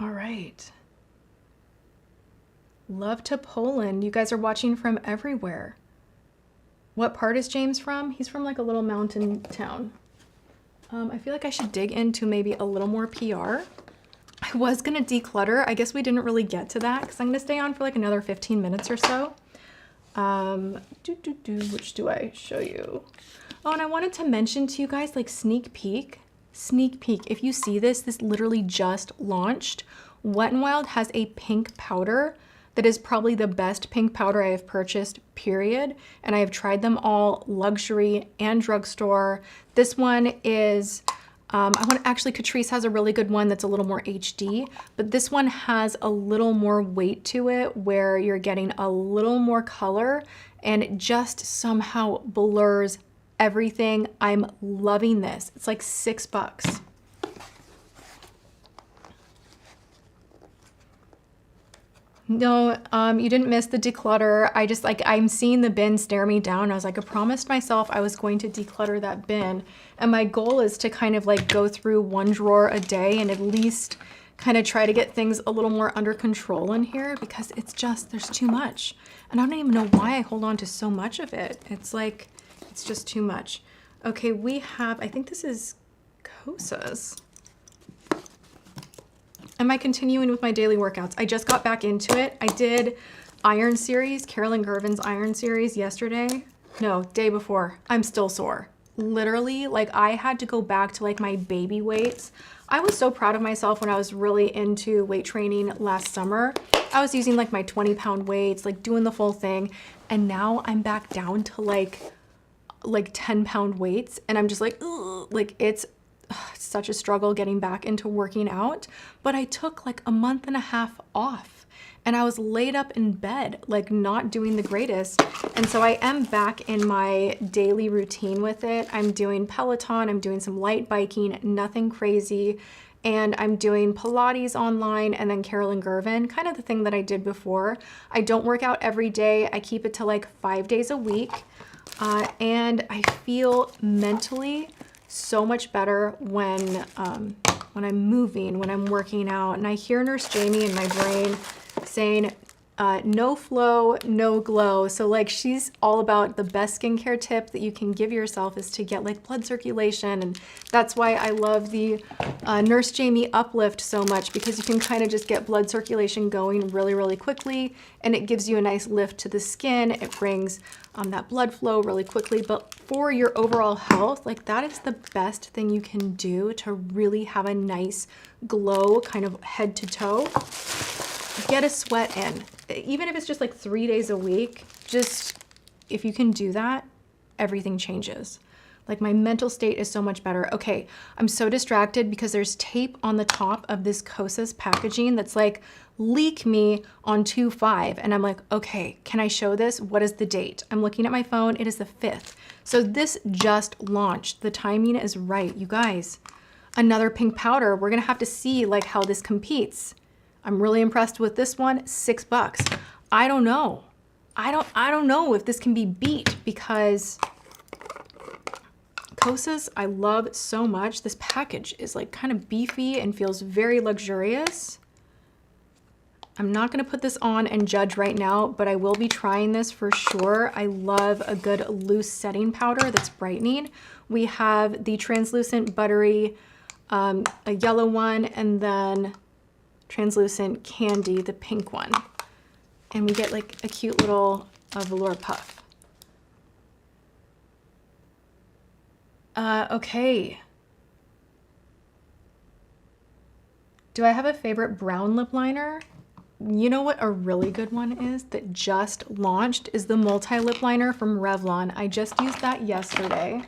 [SPEAKER 2] All right. Love to Poland. You guys are watching from everywhere. What part is James from? He's from like a little mountain town. I feel like I should dig into maybe a little more PR. I was gonna declutter. I guess we didn't really get to that because I'm gonna stay on for like another 15 minutes or so. Which do I show you? Oh, and I wanted to mention to you guys, like, sneak peek. If you see this, this literally just launched. Wet n Wild has a pink powder that is probably the best pink powder I have purchased, period. And I have tried them all, luxury and drugstore. This one is, actually Catrice has a really good one that's a little more HD, but this one has a little more weight to it where you're getting a little more color and it just somehow blurs everything. I'm loving this. It's like $6. No, you didn't miss the declutter. I just I'm seeing the bin stare me down. I was like, I promised myself I was going to declutter that bin. And my goal is to kind of like go through one drawer a day and at least kind of try to get things a little more under control in here because it's just, there's too much. And I don't even know why I hold on to so much of it. It's like, it's just too much. Okay, we have, I think this is Kosas. Am I continuing with my daily workouts? I just got back into it. I did Iron Series, Carolyn Gervin's Iron Series yesterday. No, day before. I'm still sore. Literally, like I had to go back to like my baby weights. I was so proud of myself when I was really into weight training last summer. I was using like my 20-pound weights, like doing the full thing. And now I'm back down to like 10-pound weights. And I'm just like, ugh, like it's such a struggle getting back into working out, but I took like a month and a half off and I was laid up in bed, like not doing the greatest. And so I am back in my daily routine with it. I'm doing Peloton, I'm doing some light biking, nothing crazy. And I'm doing Pilates online and then Carolyn Gervin, kind of the thing that I did before. I don't work out every day. I keep it to like 5 days a week. And I feel mentally so much better when I'm moving, when I'm working out. And I hear Nurse Jamie in my brain saying, no flow, no glow. So like she's all about the best skincare tip that you can give yourself is to get like blood circulation. And that's why I love the Nurse Jamie Uplift so much, because you can kind of just get blood circulation going really, really quickly. And it gives you a nice lift to the skin. It brings that blood flow really quickly. But for your overall health, like that is the best thing you can do to really have a nice glow kind of head to toe. Get a sweat in. Even if it's just like 3 days a week, just if you can do that, everything changes. Like my mental state is so much better. Okay, I'm so distracted because there's tape on the top of this Kosas packaging that's like, leak me on 2/5. And I'm like, okay, can I show this? What is the date? I'm looking at my phone, it is the 5th. So this just launched. The timing is right. You guys, another pink powder. We're gonna have to see like how this competes. I'm really impressed with this one, $6. I don't know. I don't know if this can be beat because Kosas I love so much. This package is like kind of beefy and feels very luxurious. I'm not gonna put this on and judge right now, but I will be trying this for sure. I love a good loose setting powder that's brightening. We have the translucent buttery, a yellow one, and then translucent candy, the pink one. And we get like a cute little velour puff. Okay. Do I have a favorite brown lip liner? You know what a really good one is that just launched is the multi-lip liner from Revlon. I just used that yesterday,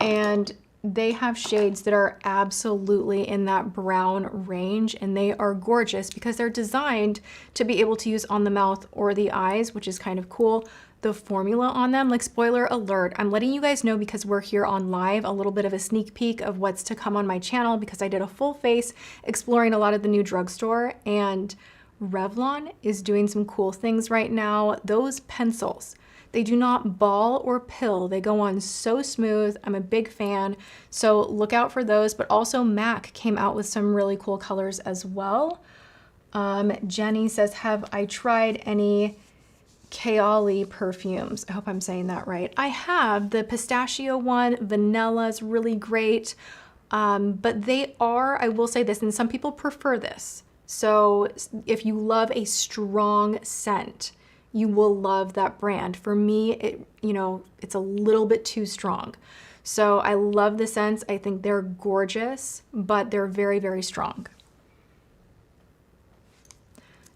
[SPEAKER 2] and they have shades that are absolutely in that brown range, and they are gorgeous because they're designed to be able to use on the mouth or the eyes, which is kind of cool. The formula on them, like, spoiler alert, I'm letting you guys know because we're here on live, a little bit of a sneak peek of what's to come on my channel, because I did a full face exploring a lot of the new drugstore, and Revlon is doing some cool things right now. Those pencils, they do not ball or pill. They go on so smooth. I'm a big fan. So look out for those. But also MAC came out with some really cool colors as well. Jenny says, have I tried any Kaoli perfumes? I hope I'm saying that right. I have. The pistachio one, vanilla is really great. But they are, I will say this, and some people prefer this. So if you love a strong scent, you will love that brand. For me, it's a little bit too strong. So I love the scents. I think they're gorgeous, but they're very, very strong.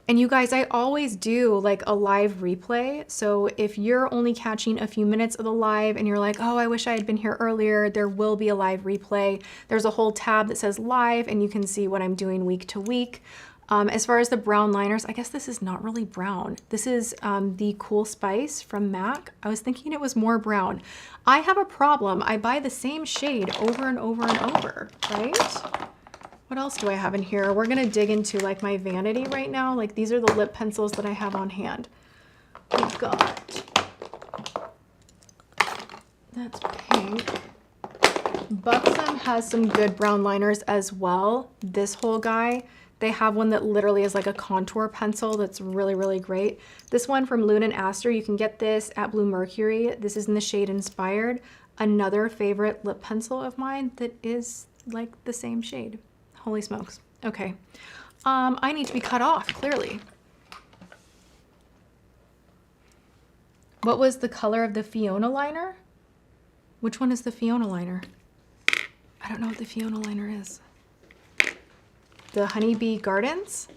[SPEAKER 2] And you guys, I always do like a live replay. So if you're only catching a few minutes of the live and you're like, oh, I wish I had been here earlier, there will be a live replay. There's a whole tab that says live, and you can see what I'm doing week to week. As far as the brown liners, I guess this is not really brown. This is the Cool Spice from MAC. I was thinking it was more brown. I have a problem. I buy the same shade over and over and over, right? What else do I have in here? We're gonna dig into like my vanity right now. Like, these are the lip pencils that I have on hand. We've got, that's pink. Buxom has some good brown liners as well. This whole guy, they have one that literally is like a contour pencil that's really, really great. This one from Lune and Aster, you can get this at Blue Mercury. This is in the shade Inspired. Another favorite lip pencil of mine that is like the same shade. Holy smokes. Okay. I need to be cut off, clearly. What was the color of the Fiona liner? Which one is the Fiona liner? I don't know what the Fiona liner is. The Honeybee Gardens?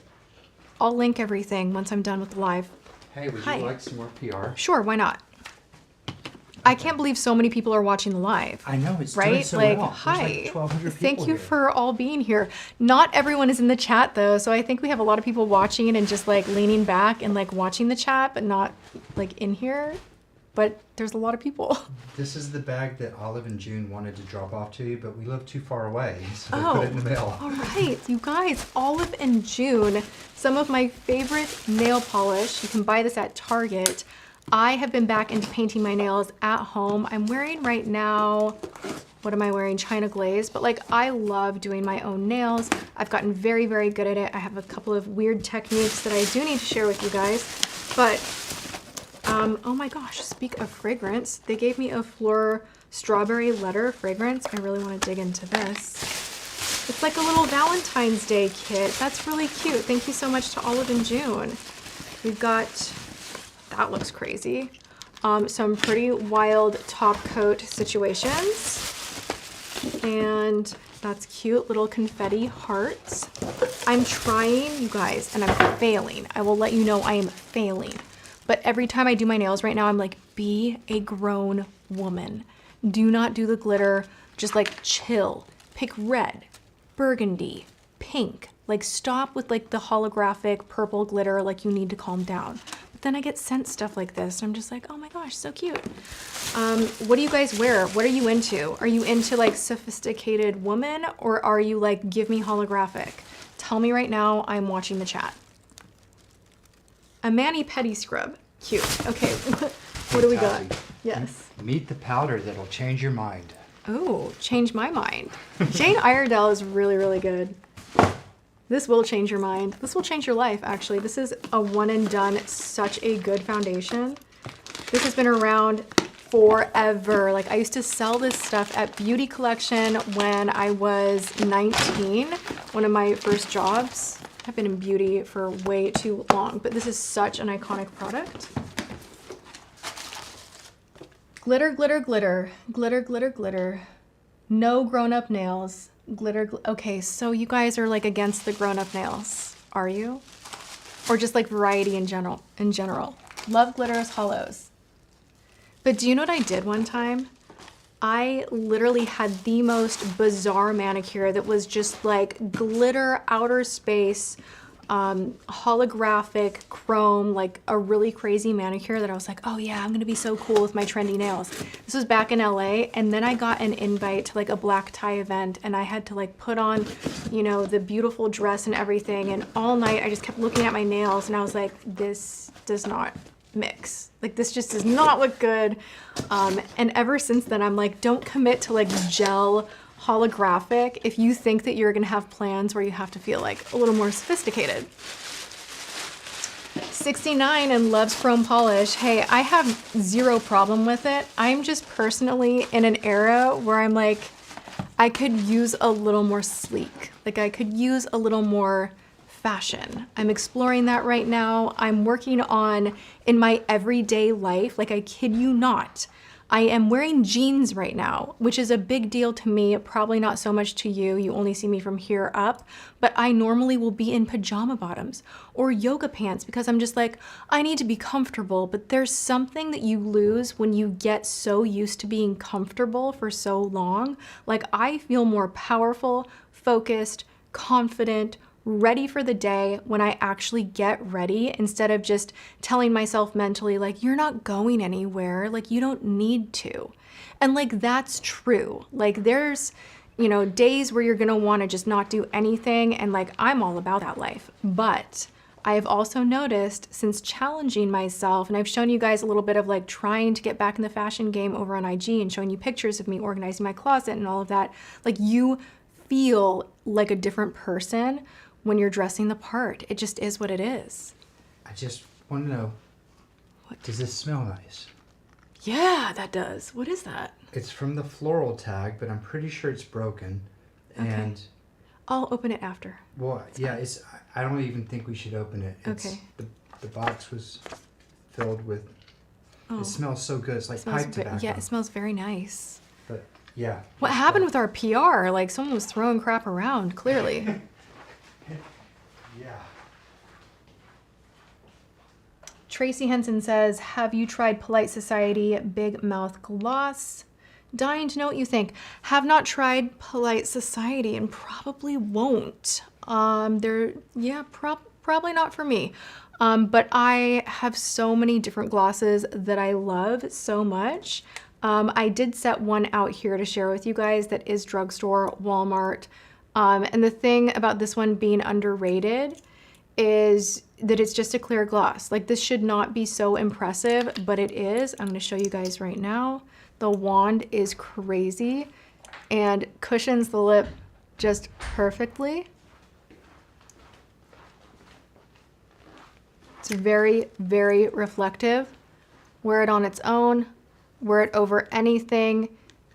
[SPEAKER 2] I'll link everything once I'm done with the live.
[SPEAKER 3] Hey, would
[SPEAKER 2] Hi.
[SPEAKER 3] you like some more PR?
[SPEAKER 2] Sure, why not? I can't believe so many people are watching the live.
[SPEAKER 3] I know, it's
[SPEAKER 2] right?
[SPEAKER 3] doing so
[SPEAKER 2] like,
[SPEAKER 3] well. There's
[SPEAKER 2] hi.
[SPEAKER 3] like 1,200 people
[SPEAKER 2] Thank you
[SPEAKER 3] here.
[SPEAKER 2] for all being here. Not everyone is in the chat though, so I think we have a lot of people watching and just like leaning back and like watching the chat, but not like in here. But there's a lot of people.
[SPEAKER 3] This is the bag that Olive and June wanted to drop off to you, but we live too far away, so they
[SPEAKER 2] Oh,
[SPEAKER 3] put it in the mail.
[SPEAKER 2] all right, you guys, Olive and June, some of my favorite nail polish. You can buy this at Target. I have been back into painting my nails at home. I'm wearing right now, what am I wearing? China Glaze, but like I love doing my own nails. I've gotten very, very good at it. I have a couple of weird techniques that I do need to share with you guys, but oh my gosh, speak of fragrance, they gave me a Fleur Strawberry Letter fragrance. I really want to dig into this. It's like a little Valentine's Day kit. That's really cute. Thank you so much to Olive and June. We've got, that looks crazy. Some pretty wild top coat situations. And that's cute little confetti hearts. I'm trying, you guys, and I'm failing. I will let you know I am failing. But every time I do my nails right now, I'm like, be a grown woman. Do not do the glitter. Just like chill. Pick red, burgundy, pink. Like stop with like the holographic purple glitter. Like you need to calm down. But then I get sent stuff like this. And I'm just like, oh my gosh, so cute. What do you guys wear? What are you into? Are you into like sophisticated woman, or are you like, give me holographic? Tell me right now. I'm watching the chat. A mani-pedi scrub. Cute. Okay, what do we got?
[SPEAKER 3] Tati,
[SPEAKER 2] Yes.
[SPEAKER 3] Meet the powder that'll change your mind.
[SPEAKER 2] Oh, change my mind. Jane Iredale is really, really good. This will change your mind. This will change your life, actually. This is a one and done, such a good foundation. This has been around forever. Like I used to sell this stuff at Beauty Collection when I was 19, one of my first jobs. I've been in beauty for way too long, but this is such an iconic product. Glitter, glitter, glitter, glitter, glitter, glitter. No grown-up nails. Glitter, okay, so you guys are like against the grown-up nails, are you? or just like variety in general. Love glitters, hollows. But do you know what I did one time? I literally had the most bizarre manicure that was just like glitter, outer space, holographic chrome, like a really crazy manicure that I was like, oh yeah, I'm gonna be so cool with my trendy nails. This was back in LA, and then I got an invite to like a black tie event, and I had to like put on, you know, the beautiful dress and everything, and all night I just kept looking at my nails, and I was like, this does not mix. Like, this just does not look good. And ever since then, I'm like, don't commit to like gel holographic if you think that you're gonna have plans where you have to feel like a little more sophisticated. 69 and loves chrome polish. Hey, I have zero problem with it. I'm just personally in an era where I'm like, I could use a little more sleek. Like, I could use a little more fashion. I'm exploring that right now. I'm working on, in my everyday life, like I kid you not, I am wearing jeans right now, which is a big deal to me, probably not so much to you. You only see me from here up, but I normally will be in pajama bottoms or yoga pants because I'm just like, I need to be comfortable, but there's something that you lose when you get so used to being comfortable for so long. Like, I feel more powerful, focused, confident, ready for the day when I actually get ready, instead of just telling myself mentally, like, you're not going anywhere, like, you don't need to. And like, that's true. Like, there's, you know, days where you're gonna wanna just not do anything, and like, I'm all about that life. But I have also noticed, since challenging myself, and I've shown you guys a little bit of like trying to get back in the fashion game over on IG and showing you pictures of me organizing my closet and all of that, like, you feel like a different person when you're dressing the part. It just is what it is.
[SPEAKER 3] I just want to know, what does this smell nice?
[SPEAKER 2] Yeah, that does. What is that?
[SPEAKER 3] It's from the floral tag, but I'm pretty sure it's broken. Okay. And
[SPEAKER 2] I'll open it after.
[SPEAKER 3] Well, yeah, it's. I don't even think we should open it. It's,
[SPEAKER 2] okay.
[SPEAKER 3] The box was filled with. Oh. It smells so good. It's like pipe tobacco.
[SPEAKER 2] Yeah, it smells very nice.
[SPEAKER 3] But yeah.
[SPEAKER 2] What happened with our PR? Like, someone was throwing crap around, clearly.
[SPEAKER 3] Yeah.
[SPEAKER 2] Tracy Henson says, have you tried Polite Society Big Mouth Gloss? Dying to know what you think. Have not tried Polite Society and probably won't. Probably not for me. But I have so many different glosses that I love so much. I did set one out here to share with you guys that is drugstore, Walmart. And the thing about this one being underrated is that it's just a clear gloss. Like, this should not be so impressive, but it is. I'm gonna show you guys right now. The wand is crazy and cushions the lip just perfectly. It's very, very reflective. Wear it on its own, wear it over anything.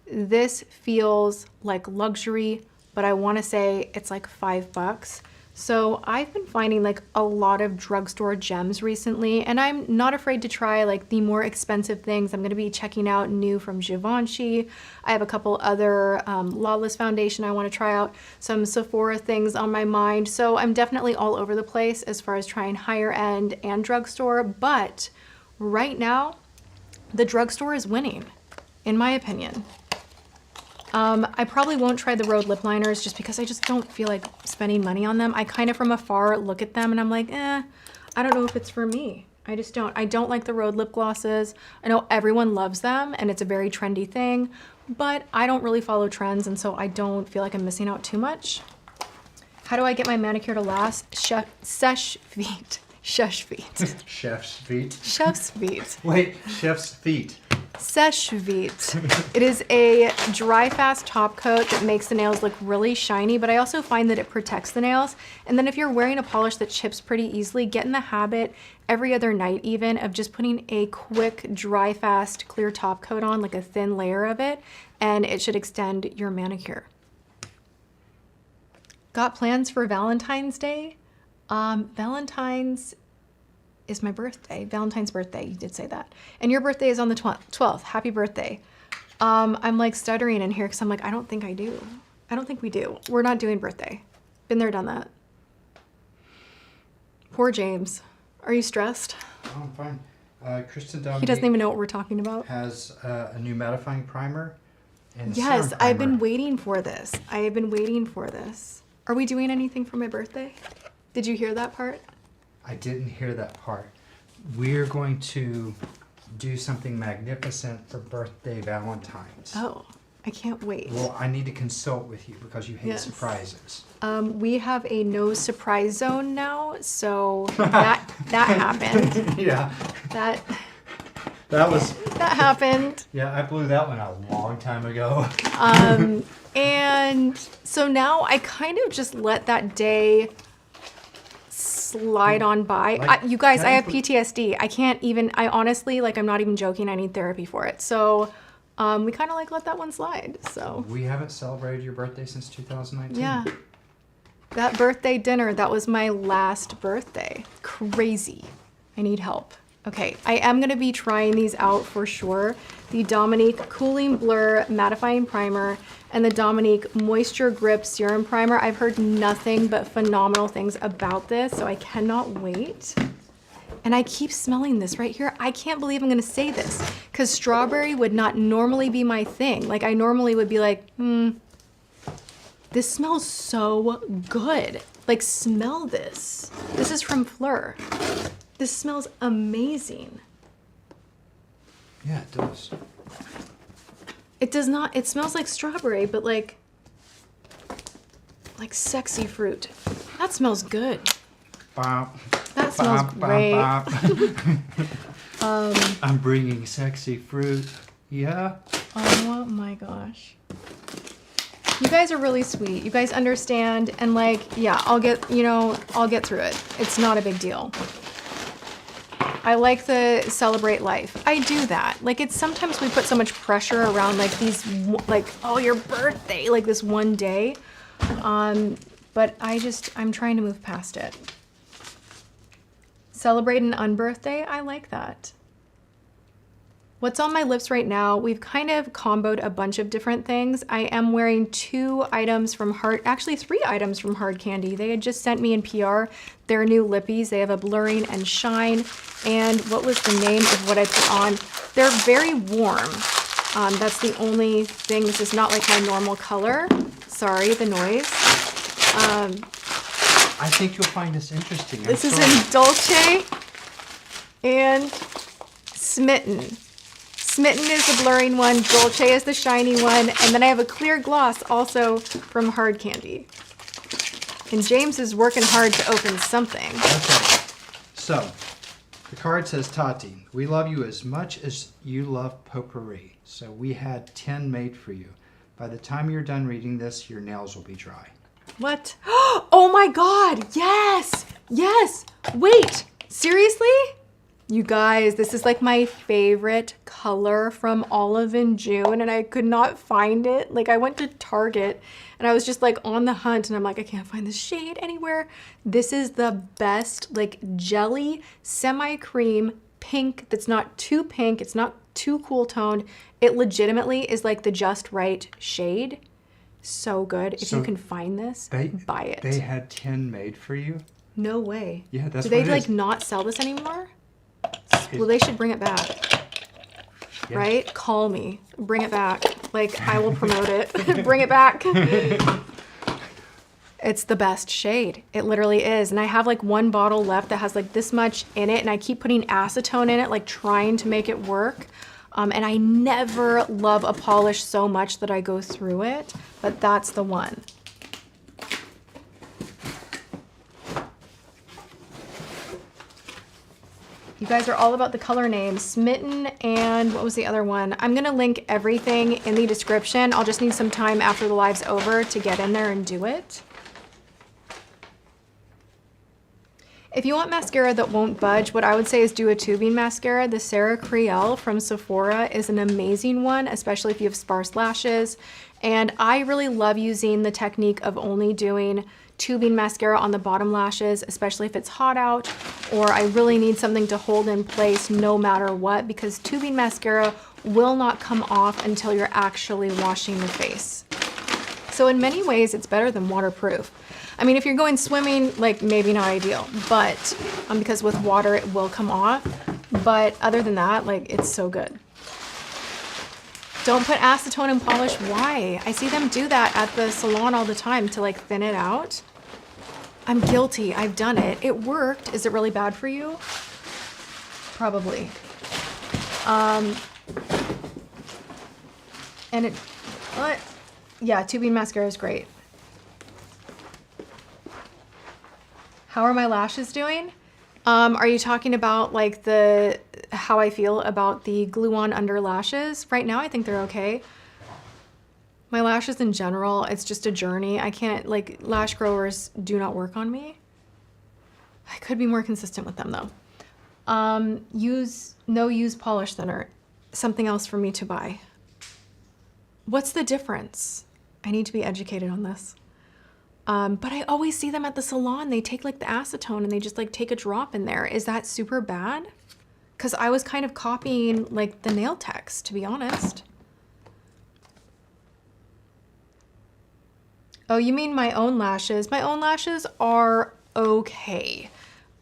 [SPEAKER 2] This feels like luxury, but I wanna say it's like $5. So I've been finding like a lot of drugstore gems recently, and I'm not afraid to try like the more expensive things. I'm gonna be checking out new from Givenchy. I have a couple other Lawless foundation I wanna try out, some Sephora things on my mind. So I'm definitely all over the place as far as trying higher end and drugstore, but right now, the drugstore is winning, in my opinion. I probably won't try the Rhode lip liners just because I just don't feel like spending money on them. I kind of from afar look at them and I'm like, I don't know if it's for me. I just don't. I don't like the Rhode lip glosses. I know everyone loves them and it's a very trendy thing, but I don't really follow trends, and so I don't feel like I'm missing out too much. How do I get my manicure to last? Sesh feet. Shush feet.
[SPEAKER 3] Chef's feet.
[SPEAKER 2] Chef's feet.
[SPEAKER 3] Wait, chef's feet.
[SPEAKER 2] Sesh feet. It is a dry fast top coat that makes the nails look really shiny, but I also find that it protects the nails. And then if you're wearing a polish that chips pretty easily, get in the habit every other night even of just putting a quick dry fast clear top coat on, like a thin layer of it, and it should extend your manicure. Got plans for Valentine's Day? Valentine's is my birthday. Valentine's birthday, you did say that. And your birthday is on the 12th. Happy birthday. I'm like stuttering in here because I'm like, I don't think I do. I don't think we do. We're not doing birthday. Been there, done that. Poor James. Are you stressed?
[SPEAKER 3] Oh, I'm fine. Kristen Dominique
[SPEAKER 2] He doesn't even know what we're talking about.
[SPEAKER 3] has a new mattifying primer. And a
[SPEAKER 2] Yes,
[SPEAKER 3] serum
[SPEAKER 2] I've been
[SPEAKER 3] primer.
[SPEAKER 2] waiting for this. I have been waiting for this. Are we doing anything for my birthday? Did you hear that part?
[SPEAKER 3] I didn't hear that part. We're going to do something magnificent for birthday Valentine's.
[SPEAKER 2] Oh, I can't wait.
[SPEAKER 3] Well, I need to consult with you because you hate
[SPEAKER 2] Yes.
[SPEAKER 3] surprises.
[SPEAKER 2] We have a no surprise zone now, so that happened.
[SPEAKER 3] Yeah,
[SPEAKER 2] That
[SPEAKER 3] was.
[SPEAKER 2] happened.
[SPEAKER 3] Yeah, I blew that one out a long time ago.
[SPEAKER 2] And so now I kind of just let that day slide on by.
[SPEAKER 3] Like,
[SPEAKER 2] You guys, I have
[SPEAKER 3] technically-
[SPEAKER 2] PTSD. I can't even, I honestly, like, I'm not even joking. I need therapy for it. So we kind of like let that one slide. So
[SPEAKER 3] We haven't celebrated your birthday since 2019.
[SPEAKER 2] yeah. That birthday dinner, that was my last birthday. Crazy. I need help. Okay, I am gonna be trying these out for sure. The Dominique Cooling Blur Mattifying Primer and the Dominique Moisture Grip Serum Primer. I've heard nothing but phenomenal things about this, so I cannot wait. And I keep smelling this right here. I can't believe I'm gonna say this, because strawberry would not normally be my thing. Like, I normally would be like, this smells so good. Like, smell this. This is from Fleur. This smells amazing.
[SPEAKER 3] Yeah, it does.
[SPEAKER 2] It does not, it smells like strawberry, but like sexy fruit. That smells good.
[SPEAKER 3] Bop,
[SPEAKER 2] That smells
[SPEAKER 3] bop, bop,
[SPEAKER 2] great.
[SPEAKER 3] bop. I'm bringing sexy fruit. Yeah.
[SPEAKER 2] Oh my gosh. You guys are really sweet. You guys understand, and like, yeah, I'll get through it. It's not a big deal. I like the celebrate life. I do that. Like, it's sometimes we put so much pressure around like these, like, oh, your birthday, like this one day. But I'm trying to move past it. Celebrate an unbirthday, I like that. What's on my lips right now, we've kind of comboed a bunch of different things. I am wearing 2 items from actually 3 items from Hard Candy. They had just sent me in PR their new lippies. They have a blurring and shine. And what was the name of what I put on? They're very warm. That's the only thing. This is not like my normal color. Sorry, the noise.
[SPEAKER 3] I think you'll find this interesting.
[SPEAKER 2] This is in Dolce and Smitten. Smitten is the blurring one, Dolce is the shiny one, and then I have a clear gloss also from Hard Candy. And James is working hard to open something.
[SPEAKER 3] Okay. So, the card says, Tati, we love you as much as you love potpourri. So we had 10 made for you. By the time you're done reading this, your nails will be dry.
[SPEAKER 2] What? Oh my God, yes, yes. Wait, seriously? You guys, this is like my favorite color from Olive in June, and I could not find it. Like, I went to Target and I was just like on the hunt, and I'm like, I can't find this shade anywhere. This is the best, like, jelly semi-cream pink that's not too pink, it's not too cool toned. It legitimately is like the just right shade. So good. If
[SPEAKER 3] So
[SPEAKER 2] you can find this, buy it.
[SPEAKER 3] They had 10 made for you?
[SPEAKER 2] No way.
[SPEAKER 3] Yeah, that's
[SPEAKER 2] Do
[SPEAKER 3] what
[SPEAKER 2] they
[SPEAKER 3] it
[SPEAKER 2] like
[SPEAKER 3] is.
[SPEAKER 2] not sell this anymore? Well, they should bring it back.
[SPEAKER 3] Yeah.
[SPEAKER 2] Right? Call me. Bring it back. Like, I will promote it. Bring it back. It's the best shade. It literally is. And I have like 1 bottle left that has like this much in it, and I keep putting acetone in it, like trying to make it work. And I never love a polish so much that I go through it, but that's the one. You guys are all about the color names. Smitten and what was the other one? I'm gonna link everything in the description. I'll just need some time after the live's over to get in there and do it. If you want mascara that won't budge, what I would say is do a tubing mascara. The Sarah Creole from Sephora is an amazing one, especially if you have sparse lashes. And I really love using the technique of only doing tubing mascara on the bottom lashes, especially if it's hot out or I really need something to hold in place no matter what, because tubing mascara will not come off until you're actually washing the face. So in many ways, it's better than waterproof. I mean, if you're going swimming, like maybe not ideal, but because with water, it will come off. But other than that, like it's so good. Don't put acetone in polish. Why? I see them do that at the salon all the time to like thin it out. I'm guilty. I've done it. It worked. Is it really bad for you? Probably. And it, what? Yeah, tubing mascara is great. How are my lashes doing? Are you talking about like how I feel about the glue-on under lashes? Right now, I think they're okay. My lashes in general, it's just a journey. I can't, like, lash growers do not work on me. I could be more consistent with them though. Use polish thinner. Something else for me to buy. What's the difference? I need to be educated on this. But I always see them at the salon. They take like the acetone and they just like take a drop in there. Is that super bad? Because I was kind of copying like the nail techs, to be honest. Oh, you mean my own lashes? My own lashes are okay.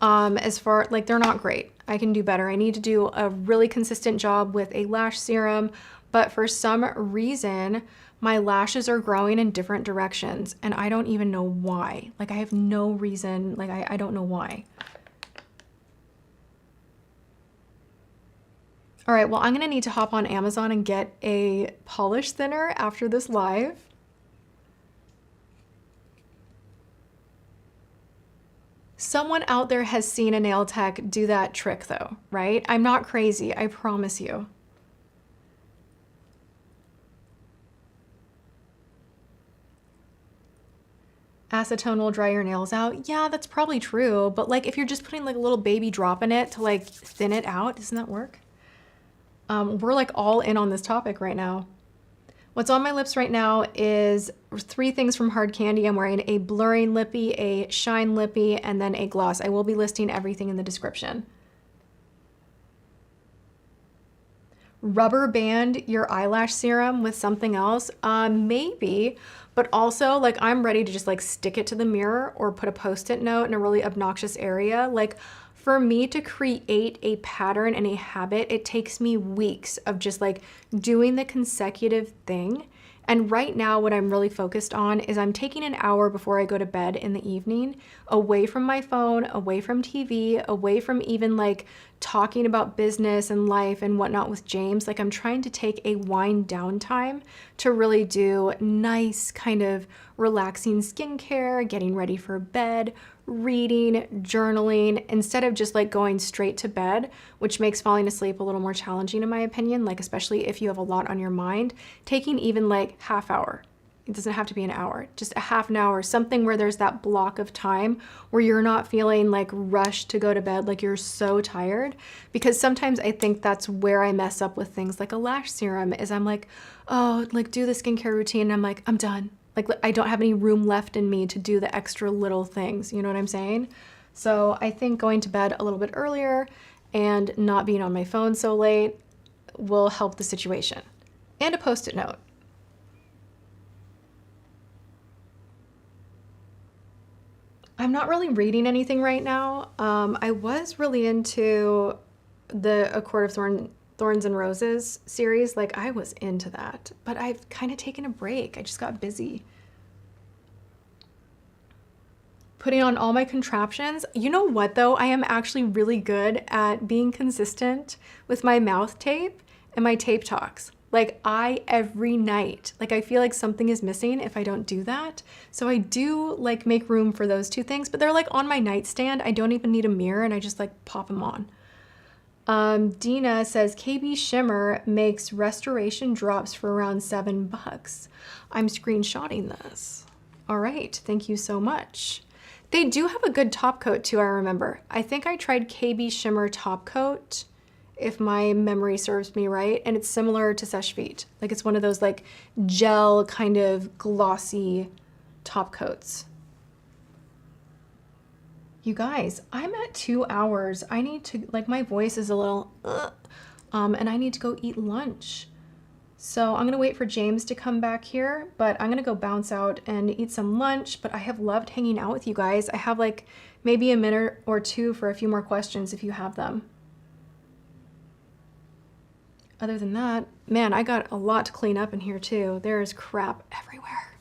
[SPEAKER 2] As far, like they're not great. I can do better. I need to do a really consistent job with a lash serum, but for some reason, my lashes are growing in different directions and I don't even know why. Like I have no reason, like I don't know why. All right, well, I'm gonna need to hop on Amazon and get a polish thinner after this live. Someone out there has seen a nail tech do that trick though, right? I'm not crazy, I promise you. Acetone will dry your nails out. Yeah, that's probably true. But like if you're just putting like a little baby drop in it to like thin it out, doesn't that work? We're like all in on this topic right now. What's on my lips right now is 3 things from Hard Candy. I'm wearing a blurring lippy, a shine lippy, and then a gloss. I will be listing everything in the description. Rubber band your eyelash serum with something else? Maybe, but also like I'm ready to just like stick it to the mirror or put a post-it note in a really obnoxious area. Like for me to create a pattern and a habit, it takes me weeks of just like doing the consecutive thing. And right now what I'm really focused on is I'm taking an hour before I go to bed in the evening, away from my phone, away from TV, away from even like talking about business and life and whatnot with James. Like I'm trying to take a wind down time to really do nice kind of relaxing skincare, getting ready for bed, reading, journaling, instead of just like going straight to bed, which makes falling asleep a little more challenging in my opinion, like especially if you have a lot on your mind. Taking even like half hour, it doesn't have to be an hour, just a half an hour, something where there's that block of time where you're not feeling like rushed to go to bed, like you're so tired. Because sometimes I think that's where I mess up with things like a lash serum is I'm like, oh, like do the skincare routine and I'm like, I'm done. Like I don't have any room left in me to do the extra little things, you know what I'm saying? So I think going to bed a little bit earlier and not being on my phone so late will help the situation. And a post-it note. I'm not really reading anything right now. I was really into the A Court of Thorns and Roses series. Like I was into that, but I've kind of taken a break. I just got busy. Putting on all my contraptions. You know what though? I am actually really good at being consistent with my mouth tape and my tape talks. Like every night, like I feel like something is missing if I don't do that. So I do like make room for those 2 things, but they're like on my nightstand. I don't even need a mirror and I just like pop them on. Dina says KB Shimmer makes restoration drops for around $7. I'm screenshotting this. All right, thank you so much. They do have a good top coat too, I remember. I think I tried KB Shimmer top coat, if my memory serves me right, and it's similar to Seche Vite. Like it's one of those like gel kind of glossy top coats. You guys, I'm at 2 hours. I need to, like my voice is a little, and I need to go eat lunch. So I'm gonna wait for James to come back here, but I'm gonna go bounce out and eat some lunch. But I have loved hanging out with you guys. I have like maybe a minute or two for a few more questions if you have them. Other than that, man, I got a lot to clean up in here too. There's crap everywhere.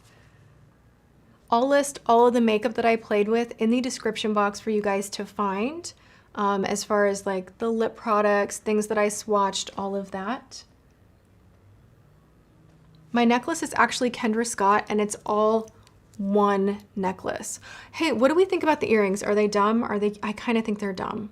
[SPEAKER 2] I'll list all of the makeup that I played with in the description box for you guys to find, as far as like the lip products, things that I swatched, all of that. My necklace is actually Kendra Scott, and it's all one necklace. Hey, what do we think about the earrings? Are they dumb? Are they? I kind of think they're dumb.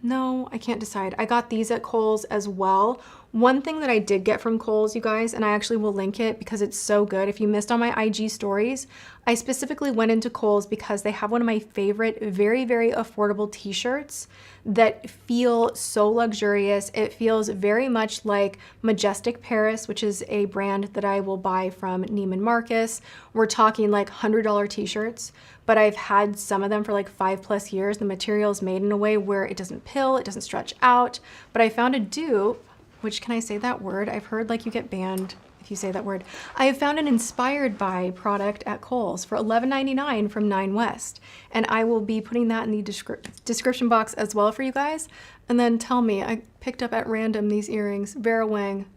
[SPEAKER 2] No, I can't decide. I got these at Kohl's as well. One thing that I did get from Kohl's, you guys, and I actually will link it because it's so good. If you missed on my IG stories, I specifically went into Kohl's because they have one of my favorite, very, very affordable t-shirts that feel so luxurious. It feels very much like Majestic Paris, which is a brand that I will buy from Neiman Marcus. We're talking like $100 t-shirts, but I've had some of them for like 5+ years. The material is made in a way where it doesn't pill, it doesn't stretch out, but I found a dupe, which, can I say that word? I've heard like you get banned if you say that word. I have found an inspired by product at Kohl's for $11.99 from 9 West. And I will be putting that in the description box as well for you guys. And then tell me, I picked up at random these earrings, Vera Wang.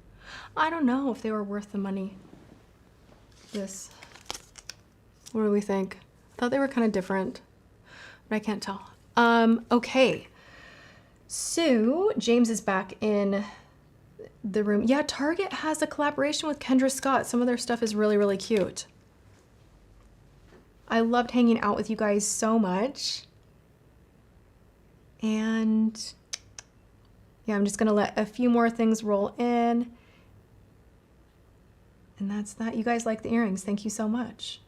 [SPEAKER 2] I don't know if they were worth the money. This, what do we think? I thought they were kind of different, but I can't tell. Okay. So James is back in the room. Yeah, Target has a collaboration with Kendra Scott. Some of their stuff is really, really cute. I loved hanging out with you guys so much. And yeah, I'm just gonna let a few more things roll in. And that's that. You guys like the earrings. Thank you so much.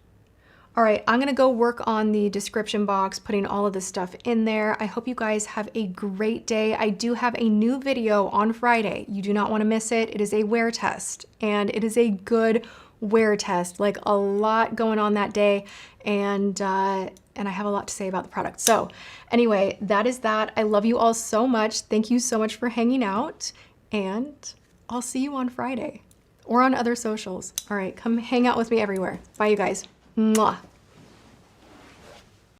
[SPEAKER 2] All right, I'm gonna go work on the description box, putting all of this stuff in there. I hope you guys have a great day. I do have a new video on Friday. You do not wanna miss it. It is a wear test, and it is a good wear test, like a lot going on that day, and I have a lot to say about the product. So anyway, that is that. I love you all so much. Thank you so much for hanging out, and I'll see you on Friday or on other socials. All right, come hang out with me everywhere. Bye, you guys. Mwah.